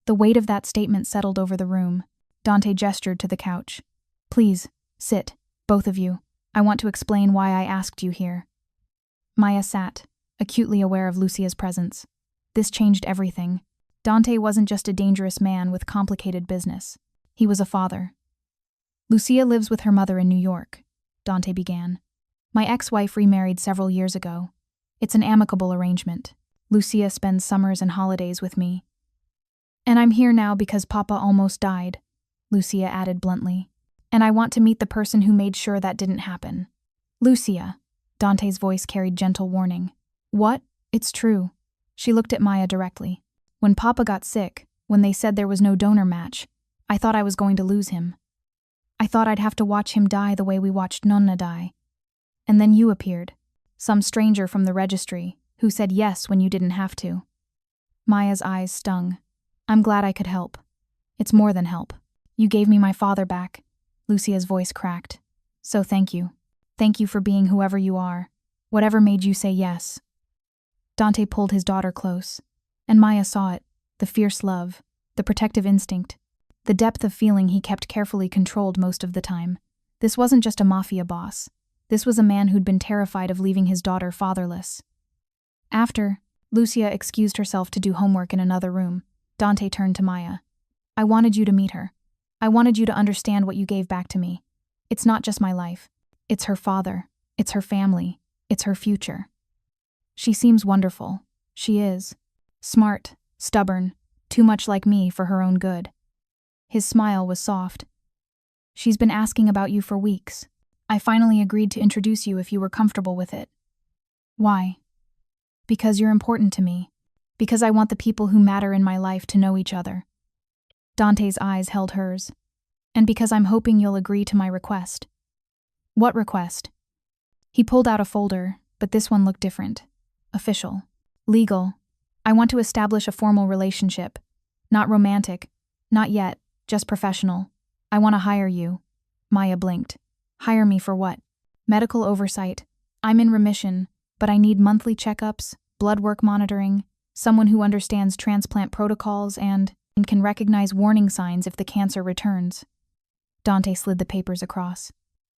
The weight of that statement settled over the room. Dante gestured to the couch. Please, sit, both of you. I want to explain why I asked you here. Maya sat, acutely aware of Lucia's presence. This changed everything. Dante wasn't just a dangerous man with complicated business. He was a father. Lucia lives with her mother in New York, Dante began. My ex-wife remarried several years ago. It's an amicable arrangement. Lucia spends summers and holidays with me. And I'm here now because Papa almost died, Lucia added bluntly. And I want to meet the person who made sure that didn't happen. Lucia, Dante's voice carried gentle warning. What? It's true. She looked at Maya directly. When Papa got sick, when they said there was no donor match, I thought I was going to lose him. I thought I'd have to watch him die the way we watched Nonna die. And then you appeared. Some stranger from the registry, who said yes when you didn't have to. Maya's eyes stung. I'm glad I could help. It's more than help. You gave me my father back. Lucia's voice cracked. So thank you. Thank you for being whoever you are. Whatever made you say yes. Dante pulled his daughter close. And Maya saw it. The fierce love. The protective instinct. The depth of feeling he kept carefully controlled most of the time. This wasn't just a mafia boss. This was a man who'd been terrified of leaving his daughter fatherless. After, Lucia excused herself to do homework in another room. Dante turned to Maya. I wanted you to meet her. I wanted you to understand what you gave back to me. It's not just my life. It's her father. It's her family. It's her future. She seems wonderful. She is. Smart, stubborn, too much like me for her own good. His smile was soft. She's been asking about you for weeks. I finally agreed to introduce you if you were comfortable with it. Why? Because you're important to me. Because I want the people who matter in my life to know each other. Dante's eyes held hers. And because I'm hoping you'll agree to my request. What request? He pulled out a folder, but this one looked different. Official. Legal. I want to establish a formal relationship. Not romantic. Not yet. Just professional. I want to hire you. Maya blinked. Hire me for what? Medical oversight. I'm in remission, but I need monthly checkups, blood work monitoring, someone who understands transplant protocols and can recognize warning signs if the cancer returns. Dante slid the papers across.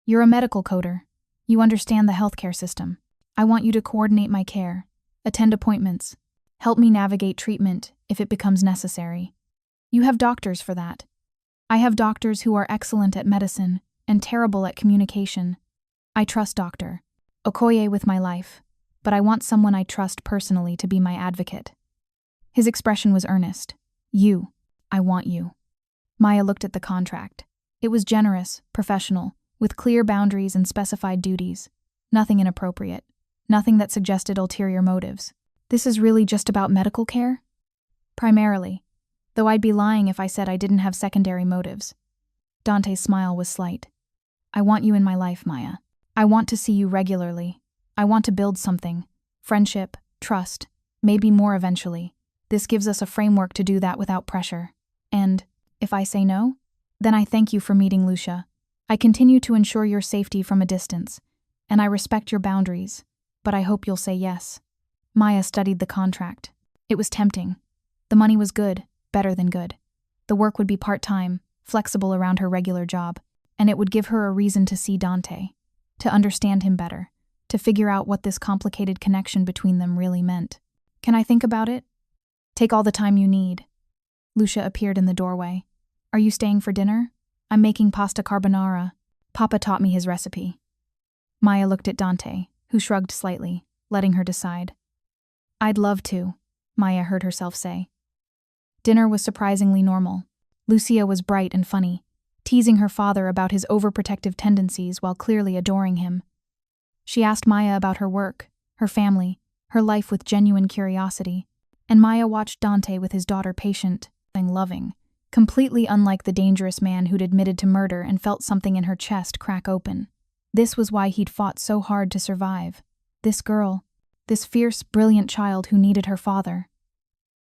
You're a medical coder. You understand the healthcare system. I want you to coordinate my care, attend appointments, help me navigate treatment if it becomes necessary. You have doctors for that. I have doctors who are excellent at medicine and terrible at communication. I trust Dr. Okoye with my life, but I want someone I trust personally to be my advocate. His expression was earnest. You. I want you. Maya looked at the contract. It was generous, professional, with clear boundaries and specified duties. Nothing inappropriate. Nothing that suggested ulterior motives. This is really just about medical care? Primarily. Though I'd be lying if I said I didn't have secondary motives. Dante's smile was slight. I want you in my life, Maya. I want to see you regularly. I want to build something. Friendship, trust, Maybe more eventually. This gives us a framework to do that without pressure. And, if I say no? Then I thank you for meeting Lucia. I continue to ensure your safety from a distance, and I respect your boundaries, but I hope you'll say yes. Maya studied the contract. It was tempting. The money was good, better than good. The work would be part-time, flexible around her regular job, and it would give her a reason to see Dante, to understand him better, to figure out what this complicated connection between them really meant. Can I think about it? Take all the time you need. Lucia appeared in the doorway. Are you staying for dinner? I'm making pasta carbonara. Papa taught me his recipe. Maya looked at Dante, who shrugged slightly, letting her decide. I'd love to, Maya heard herself say. Dinner was surprisingly normal. Lucia was bright and funny, teasing her father about his overprotective tendencies while clearly adoring him. She asked Maya about her work, her family, her life with genuine curiosity, and Maya watched Dante with his daughter patient and loving, completely unlike the dangerous man who'd admitted to murder and felt something in her chest crack open. This was why he'd fought so hard to survive. This girl, this fierce, brilliant child who needed her father.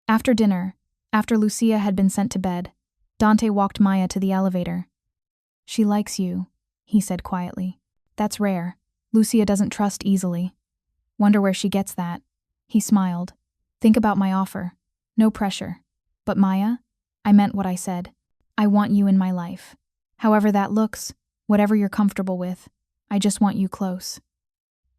After dinner, after Lucia had been sent to bed, Dante walked Maya to the elevator. She likes you, he said quietly. That's rare. Lucia doesn't trust easily. Wonder where she gets that. He smiled. Think about my offer. No pressure. But Maya, I meant what I said. I want you in my life. However that looks, whatever you're comfortable with, I just want you close.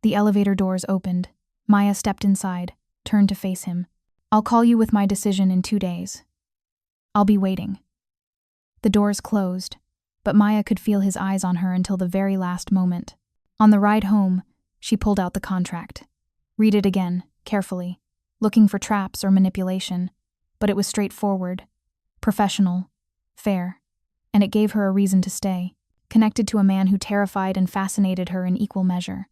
The elevator doors opened. Maya stepped inside, turned to face him. I'll call you with my decision in 2 days. I'll be waiting. The doors closed, but Maya could feel his eyes on her until the very last moment. On the ride home, she pulled out the contract. Read it again, carefully, looking for traps or manipulation, but it was straightforward, professional, fair, and it gave her a reason to stay, connected to a man who terrified and fascinated her in equal measure.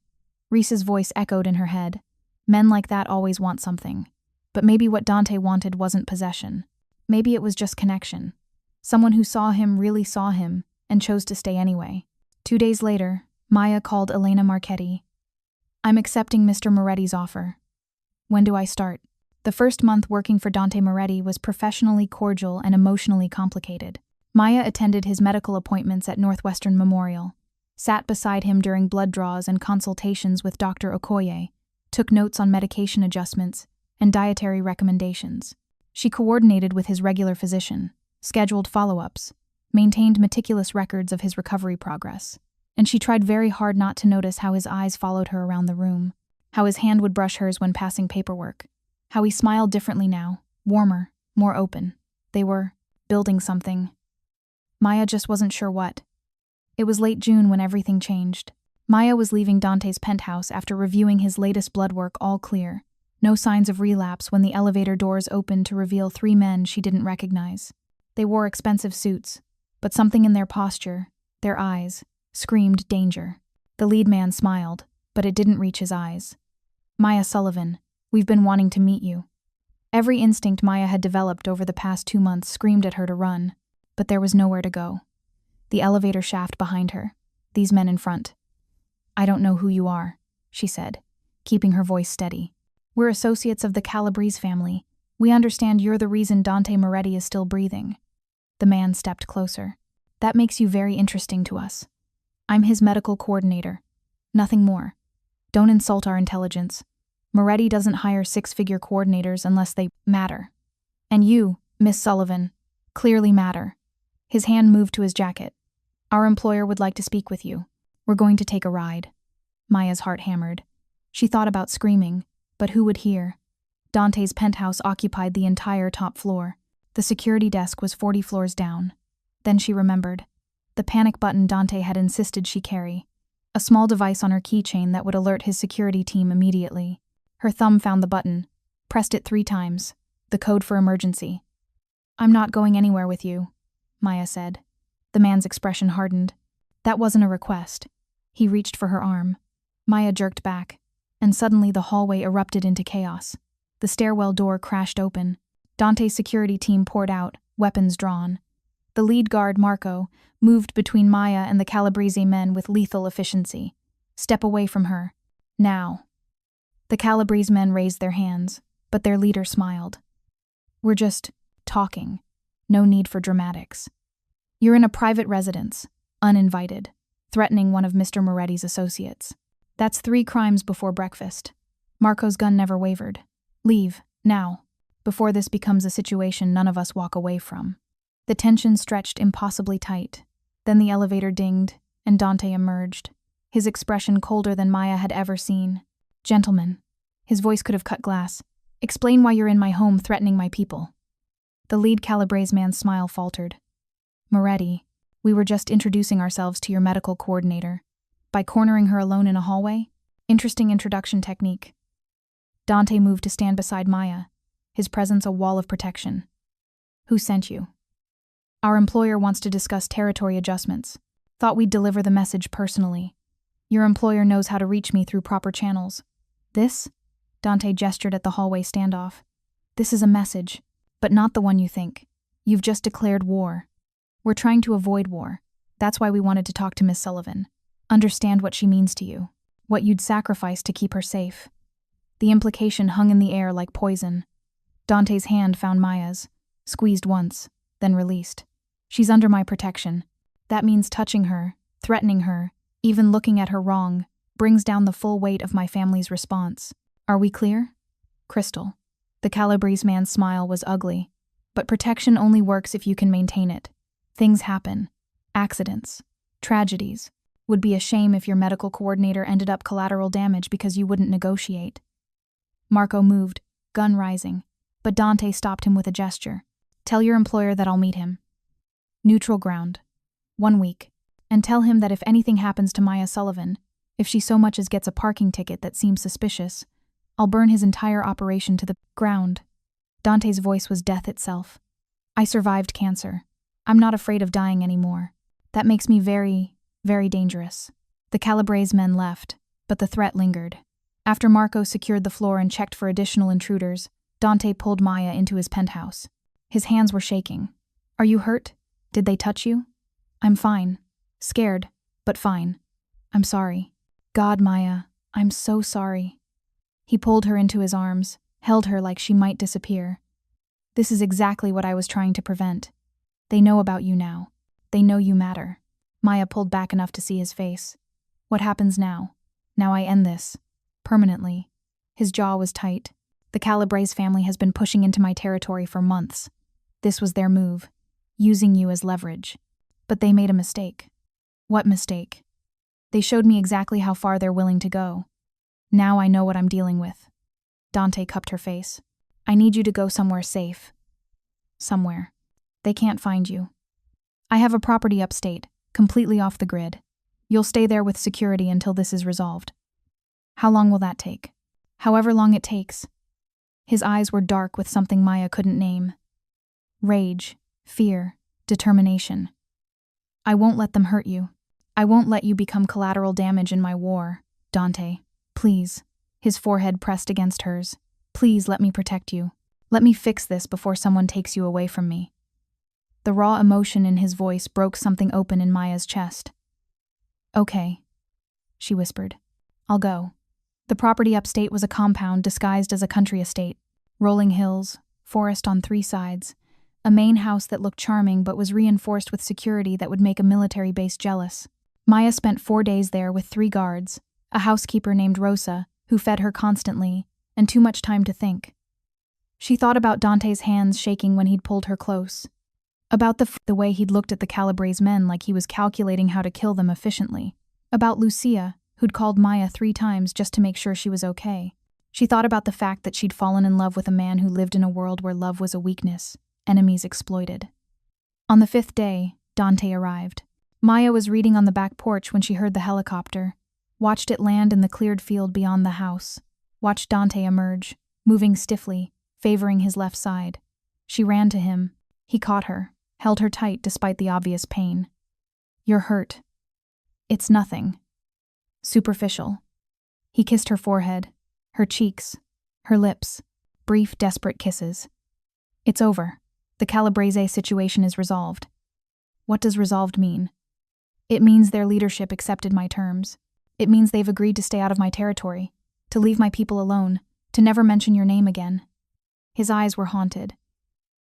Reese's voice echoed in her head. Men like that always want something. But maybe what Dante wanted wasn't possession. Maybe it was just connection. Someone who saw him really saw him and chose to stay anyway. 2 days later, Maya called Elena Marchetti. I'm accepting Mr. Moretti's offer. When do I start? The first month working for Dante Moretti was professionally cordial and emotionally complicated. Maya attended his medical appointments at Northwestern Memorial, sat beside him during blood draws and consultations with Dr. Okoye, took notes on medication adjustments and dietary recommendations. She coordinated with his regular physician, scheduled follow-ups, maintained meticulous records of his recovery progress, and she tried very hard not to notice how his eyes followed her around the room, how his hand would brush hers when passing paperwork, how he smiled differently now, warmer, more open. They were building something. Maya just wasn't sure what. It was late June when everything changed. Maya was leaving Dante's penthouse after reviewing his latest blood work, all clear. No signs of relapse when the elevator doors opened to reveal 3 men she didn't recognize. They wore expensive suits, but something in their posture, their eyes, screamed danger. The lead man smiled, but it didn't reach his eyes. Maya Sullivan, we've been wanting to meet you. Every instinct Maya had developed over the past 2 months screamed at her to run, but there was nowhere to go. The elevator shaft behind her, these men in front. I don't know who you are, she said, keeping her voice steady. We're associates of the Calabrese family. We understand you're the reason Dante Moretti is still breathing. The man stepped closer. That makes you very interesting to us. I'm his medical coordinator. Nothing more. Don't insult our intelligence. Moretti doesn't hire 6-figure coordinators unless they matter. And you, Miss Sullivan, clearly matter. His hand moved to his jacket. Our employer would like to speak with you. We're going to take a ride. Maya's heart hammered. She thought about screaming, but who would hear? Dante's penthouse occupied the entire top floor. The security desk was 40 floors down. Then she remembered. The panic button Dante had insisted she carry. A small device on her keychain that would alert his security team immediately. Her thumb found the button, pressed it 3 times. The code for emergency. I'm not going anywhere with you, Maya said. The man's expression hardened. That wasn't a request. He reached for her arm. Maya jerked back, and suddenly the hallway erupted into chaos. The stairwell door crashed open. Dante's security team poured out, weapons drawn. The lead guard, Marco, moved between Maya and the Calabrese men with lethal efficiency. Step away from her. Now. The Calabrese men raised their hands. but their leader smiled. We're just talking. No need for dramatics. You're in a private residence, uninvited, threatening one of Mr. Moretti's associates. That's 3 crimes before breakfast. Marco's gun never wavered. Leave, now, before this becomes a situation none of us walk away from. The tension stretched impossibly tight. Then the elevator dinged, and Dante emerged, his expression colder than Maya had ever seen. Gentlemen, his voice could have cut glass. Explain why you're in my home threatening my people. The lead Calabrese man's smile faltered. Moretti, we were just introducing ourselves to your medical coordinator. By cornering her alone in a hallway? Interesting introduction technique. Dante moved to stand beside Maya, his presence a wall of protection. Who sent you? Our employer wants to discuss territory adjustments. Thought we'd deliver the message personally. Your employer knows how to reach me through proper channels. This? Dante gestured at the hallway standoff. This is a message, but not the one you think. You've just declared war. We're trying to avoid war. That's why we wanted to talk to Miss Sullivan. Understand what she means to you. What you'd sacrifice to keep her safe. The implication hung in the air like poison. Dante's hand found Maya's, squeezed once, then released. She's under my protection. That means touching her, threatening her, even looking at her wrong, brings down the full weight of my family's response. Are we clear? Crystal. The Calabrese man's smile was ugly. But protection only works if you can maintain it. Things happen. Accidents. Tragedies. Would be a shame if your medical coordinator ended up collateral damage because you wouldn't negotiate. Marco moved, gun rising, but Dante stopped him with a gesture. Tell your employer that I'll meet him. Neutral ground. 1 week. And tell him that if anything happens to Maya Sullivan, if she so much as gets a parking ticket that seems suspicious, I'll burn his entire operation to the ground. Dante's voice was death itself. I survived cancer. I'm not afraid of dying anymore. That makes me very, very dangerous. The Calabrese men left, but the threat lingered. After Marco secured the floor and checked for additional intruders, Dante pulled Maya into his penthouse. His hands were shaking. Are you hurt? Did they touch you? I'm fine. Scared, but fine. I'm sorry. God, Maya, I'm so sorry. He pulled her into his arms, held her like she might disappear. This is exactly what I was trying to prevent. They know about you now. They know you matter. Maya pulled back enough to see his face. What happens now? Now I end this. Permanently. His jaw was tight. The Calabrese family has been pushing into my territory for months. This was their move, using you as leverage. But they made a mistake. What mistake? They showed me exactly how far they're willing to go. Now I know what I'm dealing with. Dante cupped her face. I need you to go somewhere safe. Somewhere. They can't find you. I have a property upstate, completely off the grid. You'll stay there with security until this is resolved. How long will that take? However long it takes. His eyes were dark with something Maya couldn't name. Rage, fear, determination. I won't let them hurt you. I won't let you become collateral damage in my war, Dante. Please. His forehead pressed against hers. Please let me protect you. Let me fix this before someone takes you away from me. The raw emotion in his voice broke something open in Maya's chest. Okay, she whispered. I'll go. The property upstate was a compound disguised as a country estate. Rolling hills, forest on 3 sides, a main house that looked charming but was reinforced with security that would make a military base jealous. Maya spent 4 days there with 3 guards, a housekeeper named Rosa, who fed her constantly, and too much time to think. She thought about Dante's hands shaking when he'd pulled her close. About the way he'd looked at the Calabrese men like he was calculating how to kill them efficiently. About Lucia, who'd called Maya 3 times just to make sure she was okay. She thought about the fact that she'd fallen in love with a man who lived in a world where love was a weakness, enemies exploited. On the 5th day, Dante arrived. Maya was reading on the back porch when she heard the helicopter, watched it land in the cleared field beyond the house, watched Dante emerge, moving stiffly, favoring his left side. She ran to him. He caught her, held her tight despite the obvious pain. You're hurt. It's nothing. Superficial. He kissed her forehead, her cheeks, her lips, brief, desperate kisses. It's over. The Calabrese situation is resolved. What does resolved mean? It means their leadership accepted my terms. It means they've agreed to stay out of my territory, to leave my people alone, to never mention your name again. His eyes were haunted.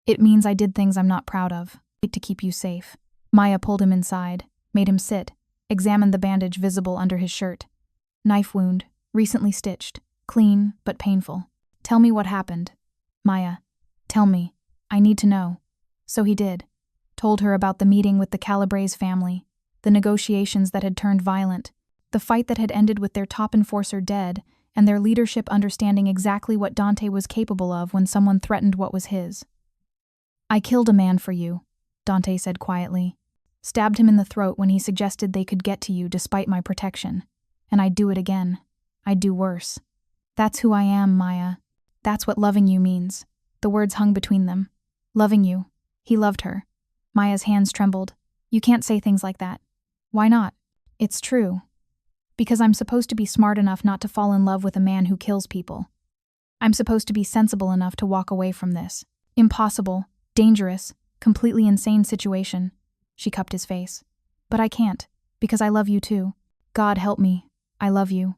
It means I did things I'm not proud of, to keep you safe. Maya pulled him inside, made him sit, examined the bandage visible under his shirt. Knife wound, recently stitched, clean but painful. Tell me what happened. Maya, tell me. I need to know. So he did. Told her about the meeting with the Calabres family, the negotiations that had turned violent, the fight that had ended with their top enforcer dead, and their leadership understanding exactly what Dante was capable of when someone threatened what was his. I killed a man for you, Dante said quietly. Stabbed him in the throat when he suggested they could get to you despite my protection. And I'd do it again. I'd do worse. That's who I am, Maya. That's what loving you means. The words hung between them. Loving you. He loved her. Maya's hands trembled. You can't say things like that. Why not? It's true. Because I'm supposed to be smart enough not to fall in love with a man who kills people. I'm supposed to be sensible enough to walk away from this. Impossible, dangerous, completely insane situation. She cupped his face. But I can't, because I love you too. God help me. I love you.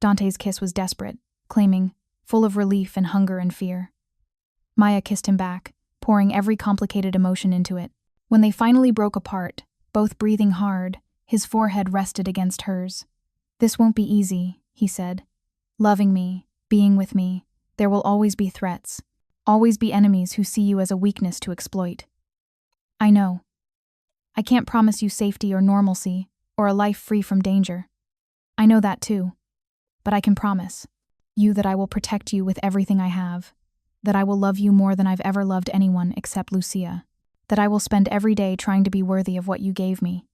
Dante's kiss was desperate, claiming, full of relief and hunger and fear. Maya kissed him back, pouring every complicated emotion into it. When they finally broke apart, both breathing hard, his forehead rested against hers. This won't be easy, he said. Loving me, being with me, there will always be threats, always be enemies who see you as a weakness to exploit. I know. I can't promise you safety or normalcy, or a life free from danger. I know that too. But I can promise you that I will protect you with everything I have, that I will love you more than I've ever loved anyone except Lucia, that I will spend every day trying to be worthy of what you gave me.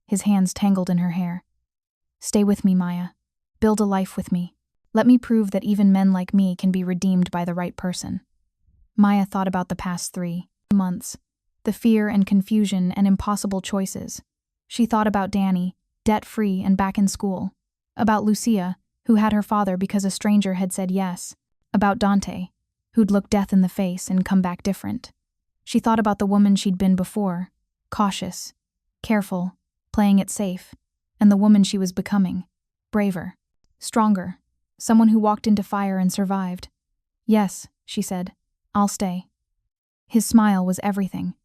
His hands tangled in her hair. Stay with me, Maya. Build a life with me. Let me prove that even men like me can be redeemed by the right person. Maya thought about the past 3 months, the fear and confusion and impossible choices. She thought about Danny, debt-free and back in school. About Lucia, who had her father because a stranger had said yes. About Dante, who'd looked death in the face and come back different. She thought about the woman she'd been before, cautious, careful, playing it safe, and the woman she was becoming, braver, stronger, someone who walked into fire and survived. Yes, she said, I'll stay. His smile was everything.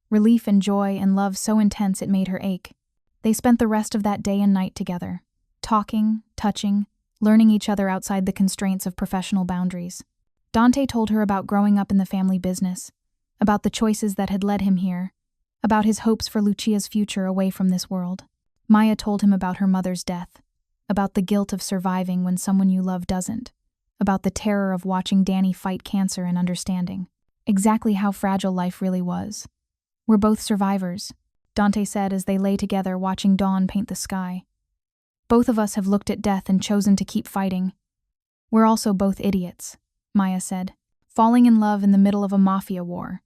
Relief and joy and love so intense it made her ache. They spent the rest of that day and night together, talking, touching, learning each other outside the constraints of professional boundaries. Dante told her about growing up in the family business, about the choices that had led him here, about his hopes for Lucia's future away from this world. Maya told him about her mother's death, about the guilt of surviving when someone you love doesn't, about the terror of watching Danny fight cancer and understanding exactly how fragile life really was. We're both survivors, Dante said as they lay together watching dawn paint the sky. Both of us have looked at death and chosen to keep fighting. We're also both idiots, Maya said, falling in love in the middle of a mafia war.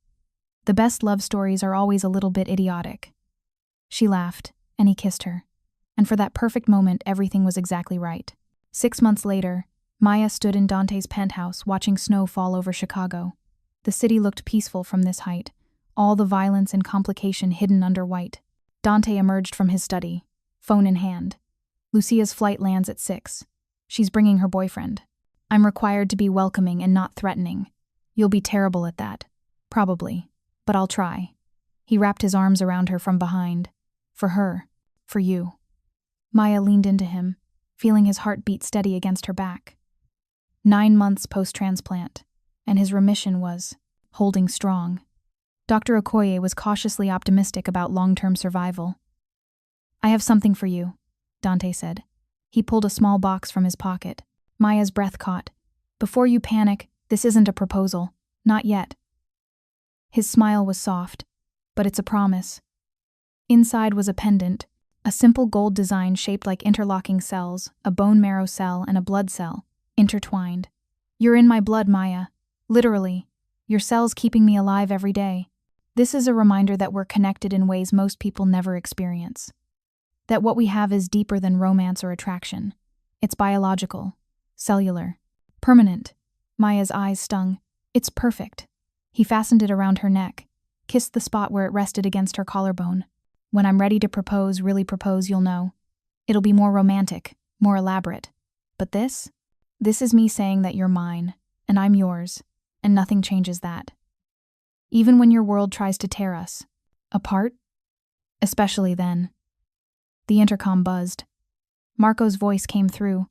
The best love stories are always a little bit idiotic. She laughed, and he kissed her. And for that perfect moment, everything was exactly right. 6 months later, Maya stood in Dante's penthouse watching snow fall over Chicago. The city looked peaceful from this height, all the violence and complication hidden under white. Dante emerged from his study, phone in hand. Lucia's flight lands at 6. She's bringing her boyfriend. I'm required to be welcoming and not threatening. You'll be terrible at that. Probably. But I'll try. He wrapped his arms around her from behind. For her. For you. Maya leaned into him, feeling his heart beat steady against her back. 9 months post-transplant, and his remission was holding strong. Dr. Okoye was cautiously optimistic about long-term survival. I have something for you, Dante said. He pulled a small box from his pocket. Maya's breath caught. Before you panic, this isn't a proposal. Not yet. His smile was soft, but it's a promise. Inside was a pendant, a simple gold design shaped like interlocking cells, a bone marrow cell and a blood cell, intertwined. You're in my blood, Maya. Literally. Your cells keeping me alive every day. This is a reminder that we're connected in ways most people never experience. That what we have is deeper than romance or attraction. It's biological, cellular, permanent. Maya's eyes stung. It's perfect. He fastened it around her neck, kissed the spot where it rested against her collarbone. When I'm ready to propose, really propose, you'll know. It'll be more romantic, more elaborate. But this is me saying that you're mine, and I'm yours. and nothing changes that. Even when your world tries to tear us apart? Especially then. The intercom buzzed. Marco's voice came through.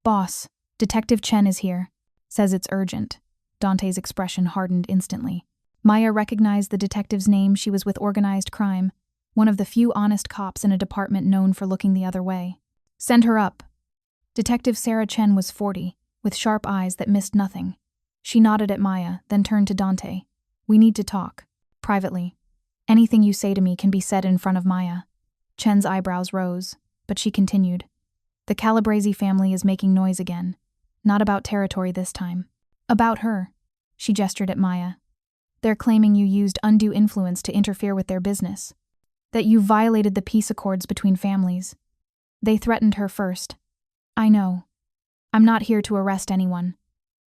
"Boss, Detective Chen is here. Says it's urgent." Dante's expression hardened instantly. Maya recognized the detective's name. She was with organized crime, one of the few honest cops in a department known for looking the other way. "Send her up." Detective Sarah Chen was 40, with sharp eyes that missed nothing. She nodded at Maya, then turned to Dante. "We need to talk. Privately. Anything you say to me can be said in front of Maya." Chen's eyebrows rose, but she continued. "The Calabrese family is making noise again. Not about territory this time. About her." She gestured at Maya. "They're claiming you used undue influence to interfere with their business. That you violated the peace accords between families. They threatened her first." "I know. I'm not here to arrest anyone."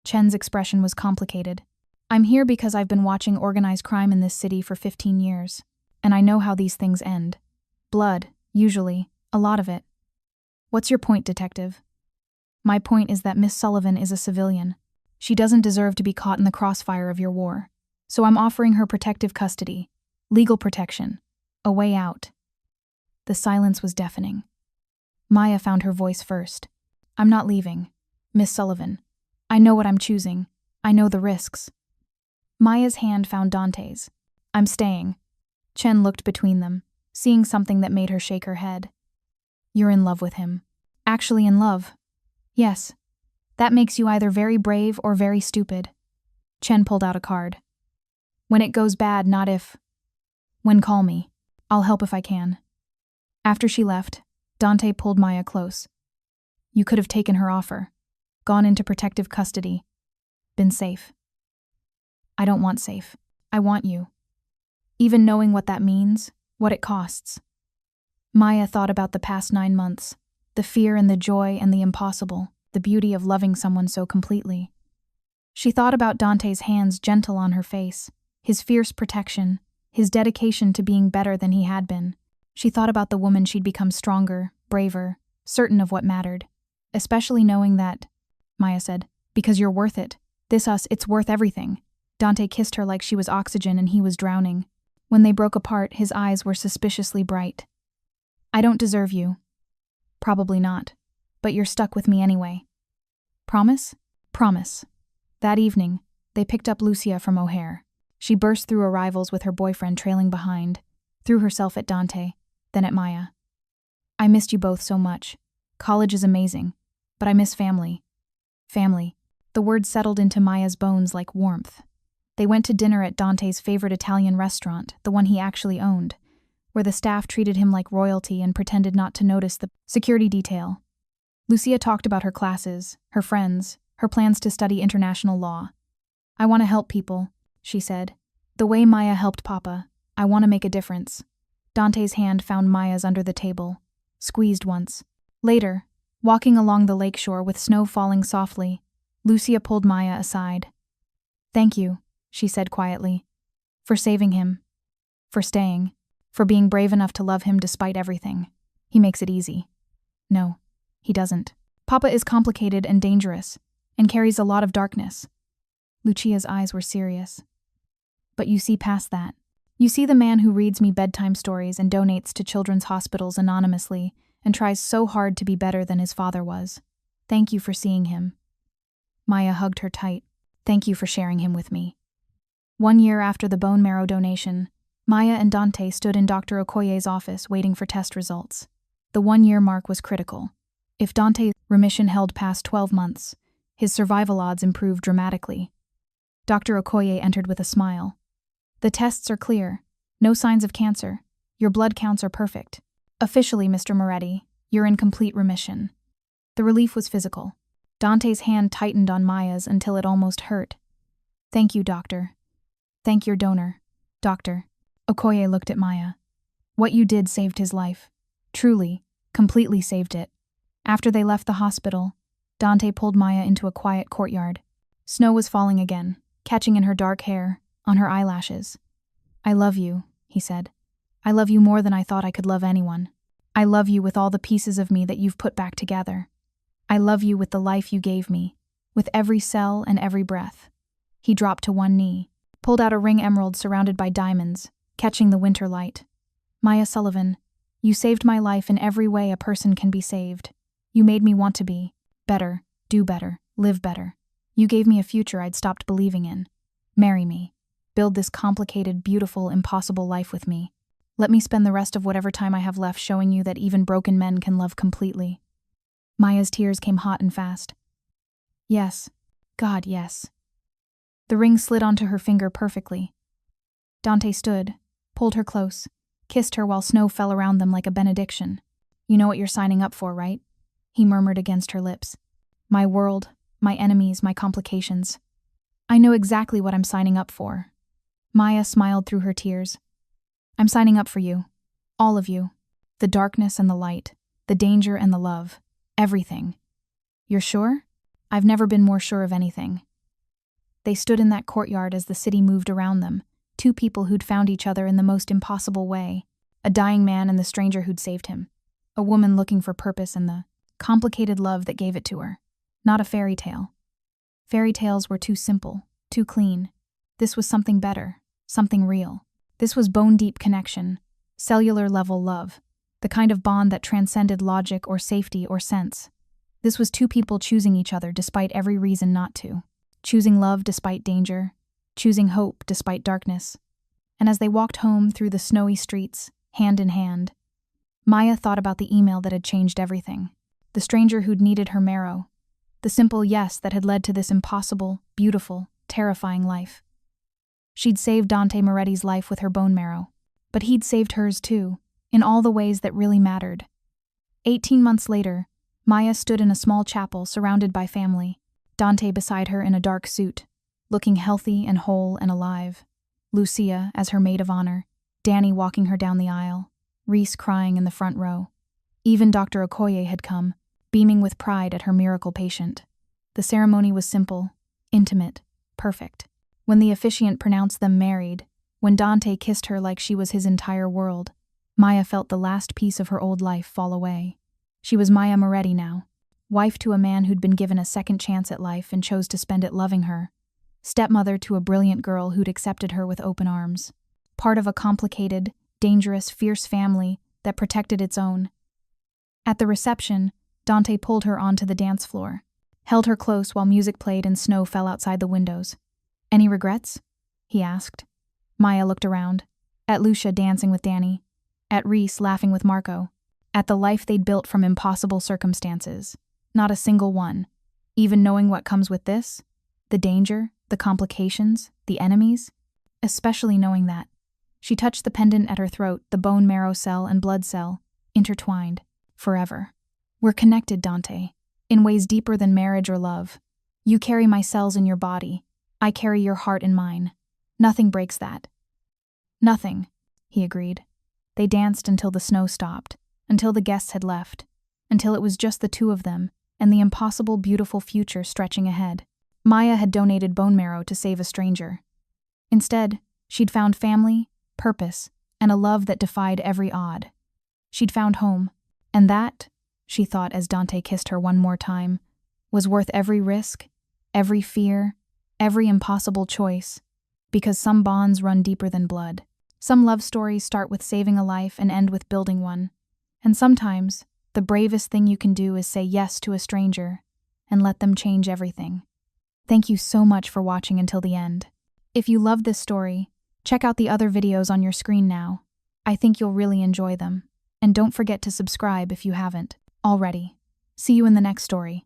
Chen's expression was complicated. "I'm here because I've been watching organized crime in this city for 15 years, and I know how these things end. Blood, usually, a lot of it." "What's your point, detective?" "My point is that Miss Sullivan is a civilian. She doesn't deserve to be caught in the crossfire of your war. So I'm offering her protective custody, legal protection, a way out." The silence was deafening. Maya found her voice first. "I'm not leaving, Miss Sullivan. I know what I'm choosing. I know the risks." Maya's hand found Dante's. "I'm staying." Chen looked between them, seeing something that made her shake her head. "You're in love with him." "Actually in love?" "Yes. That makes you either very brave or very stupid." Chen pulled out a card. "When it goes bad, not if. When call me. I'll help if I can." After she left, Dante pulled Maya close. "You could have taken her offer. Gone into protective custody. Been safe." "I don't want safe. I want you. Even knowing what that means, what it costs." Maya thought about the past 9 months, the fear and the joy and the impossible, the beauty of loving someone so completely. She thought about Dante's hands gentle on her face, his fierce protection, his dedication to being better than he had been. She thought about the woman she'd become stronger, braver, certain of what mattered. "Especially knowing that," Maya said, "because you're worth it. It's worth everything." Dante kissed her like she was oxygen and he was drowning. When they broke apart, his eyes were suspiciously bright. "I don't deserve you." "Probably not. But you're stuck with me anyway." "Promise?" "Promise." That evening, they picked up Lucia from O'Hare. She burst through arrivals with her boyfriend trailing behind, threw herself at Dante, then at Maya. "I missed you both so much. College is amazing, but I miss family." Family. The word settled into Maya's bones like warmth. They went to dinner at Dante's favorite Italian restaurant, the one he actually owned, where the staff treated him like royalty and pretended not to notice the security detail. Lucia talked about her classes, her friends, her plans to study international law. "I want to help people," she said. "The way Maya helped Papa. I want to make a difference." Dante's hand found Maya's under the table, squeezed once. Later, walking along the lakeshore with snow falling softly, Lucia pulled Maya aside. "Thank you," she said quietly. "For saving him. For staying. For being brave enough to love him despite everything. He makes it easy." "No, he doesn't. Papa is complicated and dangerous, and carries a lot of darkness." Lucia's eyes were serious. "But you see past that. You see the man who reads me bedtime stories and donates to children's hospitals anonymously and tries so hard to be better than his father was. Thank you for seeing him." Maya hugged her tight. "Thank you for sharing him with me." 1 year after the bone marrow donation, Maya and Dante stood in Dr. Okoye's office waiting for test results. The 1-year mark was critical. If Dante's remission held past 12 months, his survival odds improved dramatically. Dr. Okoye entered with a smile. "The tests are clear. No signs of cancer. Your blood counts are perfect. Officially, Mr. Moretti, you're in complete remission." The relief was physical. Dante's hand tightened on Maya's until it almost hurt. "Thank you, doctor. Thank your donor, doctor." Okoye looked at Maya. "What you did saved his life. Truly, completely saved it." After they left the hospital, Dante pulled Maya into a quiet courtyard. Snow was falling again, catching in her dark hair, on her eyelashes. "I love you," he said. "I love you more than I thought I could love anyone. I love you with all the pieces of me that you've put back together. I love you with the life you gave me, with every cell and every breath. He dropped to one knee, pulled out a ring emerald surrounded by diamonds, catching the winter light. Maya Sullivan, you saved my life in every way a person can be saved. You made me want to be better, do better, live better. You gave me a future I'd stopped believing in. Marry me. Build this complicated, beautiful, impossible life with me. Let me spend the rest of whatever time I have left showing you that even broken men can love completely. Maya's tears came hot and fast. Yes. God, yes. The ring slid onto her finger perfectly. Dante stood, pulled her close, kissed her while snow fell around them like a benediction. You know what you're signing up for, right? He murmured against her lips. My world, my enemies, my complications. I know exactly what I'm signing up for. Maya smiled through her tears. I'm signing up for you. All of you. The darkness and the light. The danger and the love. Everything. You're sure? I've never been more sure of anything. They stood in that courtyard as the city moved around them, two people who'd found each other in the most impossible way, a dying man and the stranger who'd saved him, a woman looking for purpose and the complicated love that gave it to her. Not a fairy tale. Fairy tales were too simple, too clean. This was something better, something real. This was bone-deep connection, cellular-level love, the kind of bond that transcended logic or safety or sense. This was two people choosing each other despite every reason not to, choosing love despite danger, choosing hope despite darkness. And as they walked home through the snowy streets, hand in hand, Maya thought about the email that had changed everything, the stranger who'd needed her marrow, the simple yes that had led to this impossible, beautiful, terrifying life. She'd saved Dante Moretti's life with her bone marrow, but he'd saved hers too, in all the ways that really mattered. 18 months later, Maya stood in a small chapel surrounded by family, Dante beside her in a dark suit, looking healthy and whole and alive, Lucia as her maid of honor, Danny walking her down the aisle, Reese crying in the front row. Even Dr. Okoye had come, beaming with pride at her miracle patient. The ceremony was simple, intimate, perfect. When the officiant pronounced them married, when Dante kissed her like she was his entire world, Maya felt the last piece of her old life fall away. She was Maya Moretti now, wife to a man who'd been given a second chance at life and chose to spend it loving her, stepmother to a brilliant girl who'd accepted her with open arms, part of a complicated, dangerous, fierce family that protected its own. At the reception, Dante pulled her onto the dance floor, held her close while music played and snow fell outside the windows. Any regrets? He asked. Maya looked around, at Lucia dancing with Danny, at Reese laughing with Marco, at the life they'd built from impossible circumstances. Not a single one. Even knowing what comes with this, the danger, the complications, the enemies, especially knowing that. She touched the pendant at her throat, the bone marrow cell and blood cell, intertwined, forever. We're connected, Dante, in ways deeper than marriage or love. You carry my cells in your body. I carry your heart in mine. Nothing breaks that. Nothing, he agreed. They danced until the snow stopped, until the guests had left, until it was just the two of them and the impossible, beautiful future stretching ahead. Maya had donated bone marrow to save a stranger. Instead, she'd found family, purpose, and a love that defied every odd. She'd found home, and that, she thought as Dante kissed her one more time, was worth every risk, every fear, every impossible choice, because some bonds run deeper than blood. Some love stories start with saving a life and end with building one. And sometimes, the bravest thing you can do is say yes to a stranger and let them change everything. Thank you so much for watching until the end. If you loved this story, check out the other videos on your screen now. I think you'll really enjoy them. And don't forget to subscribe if you haven't already. See you in the next story.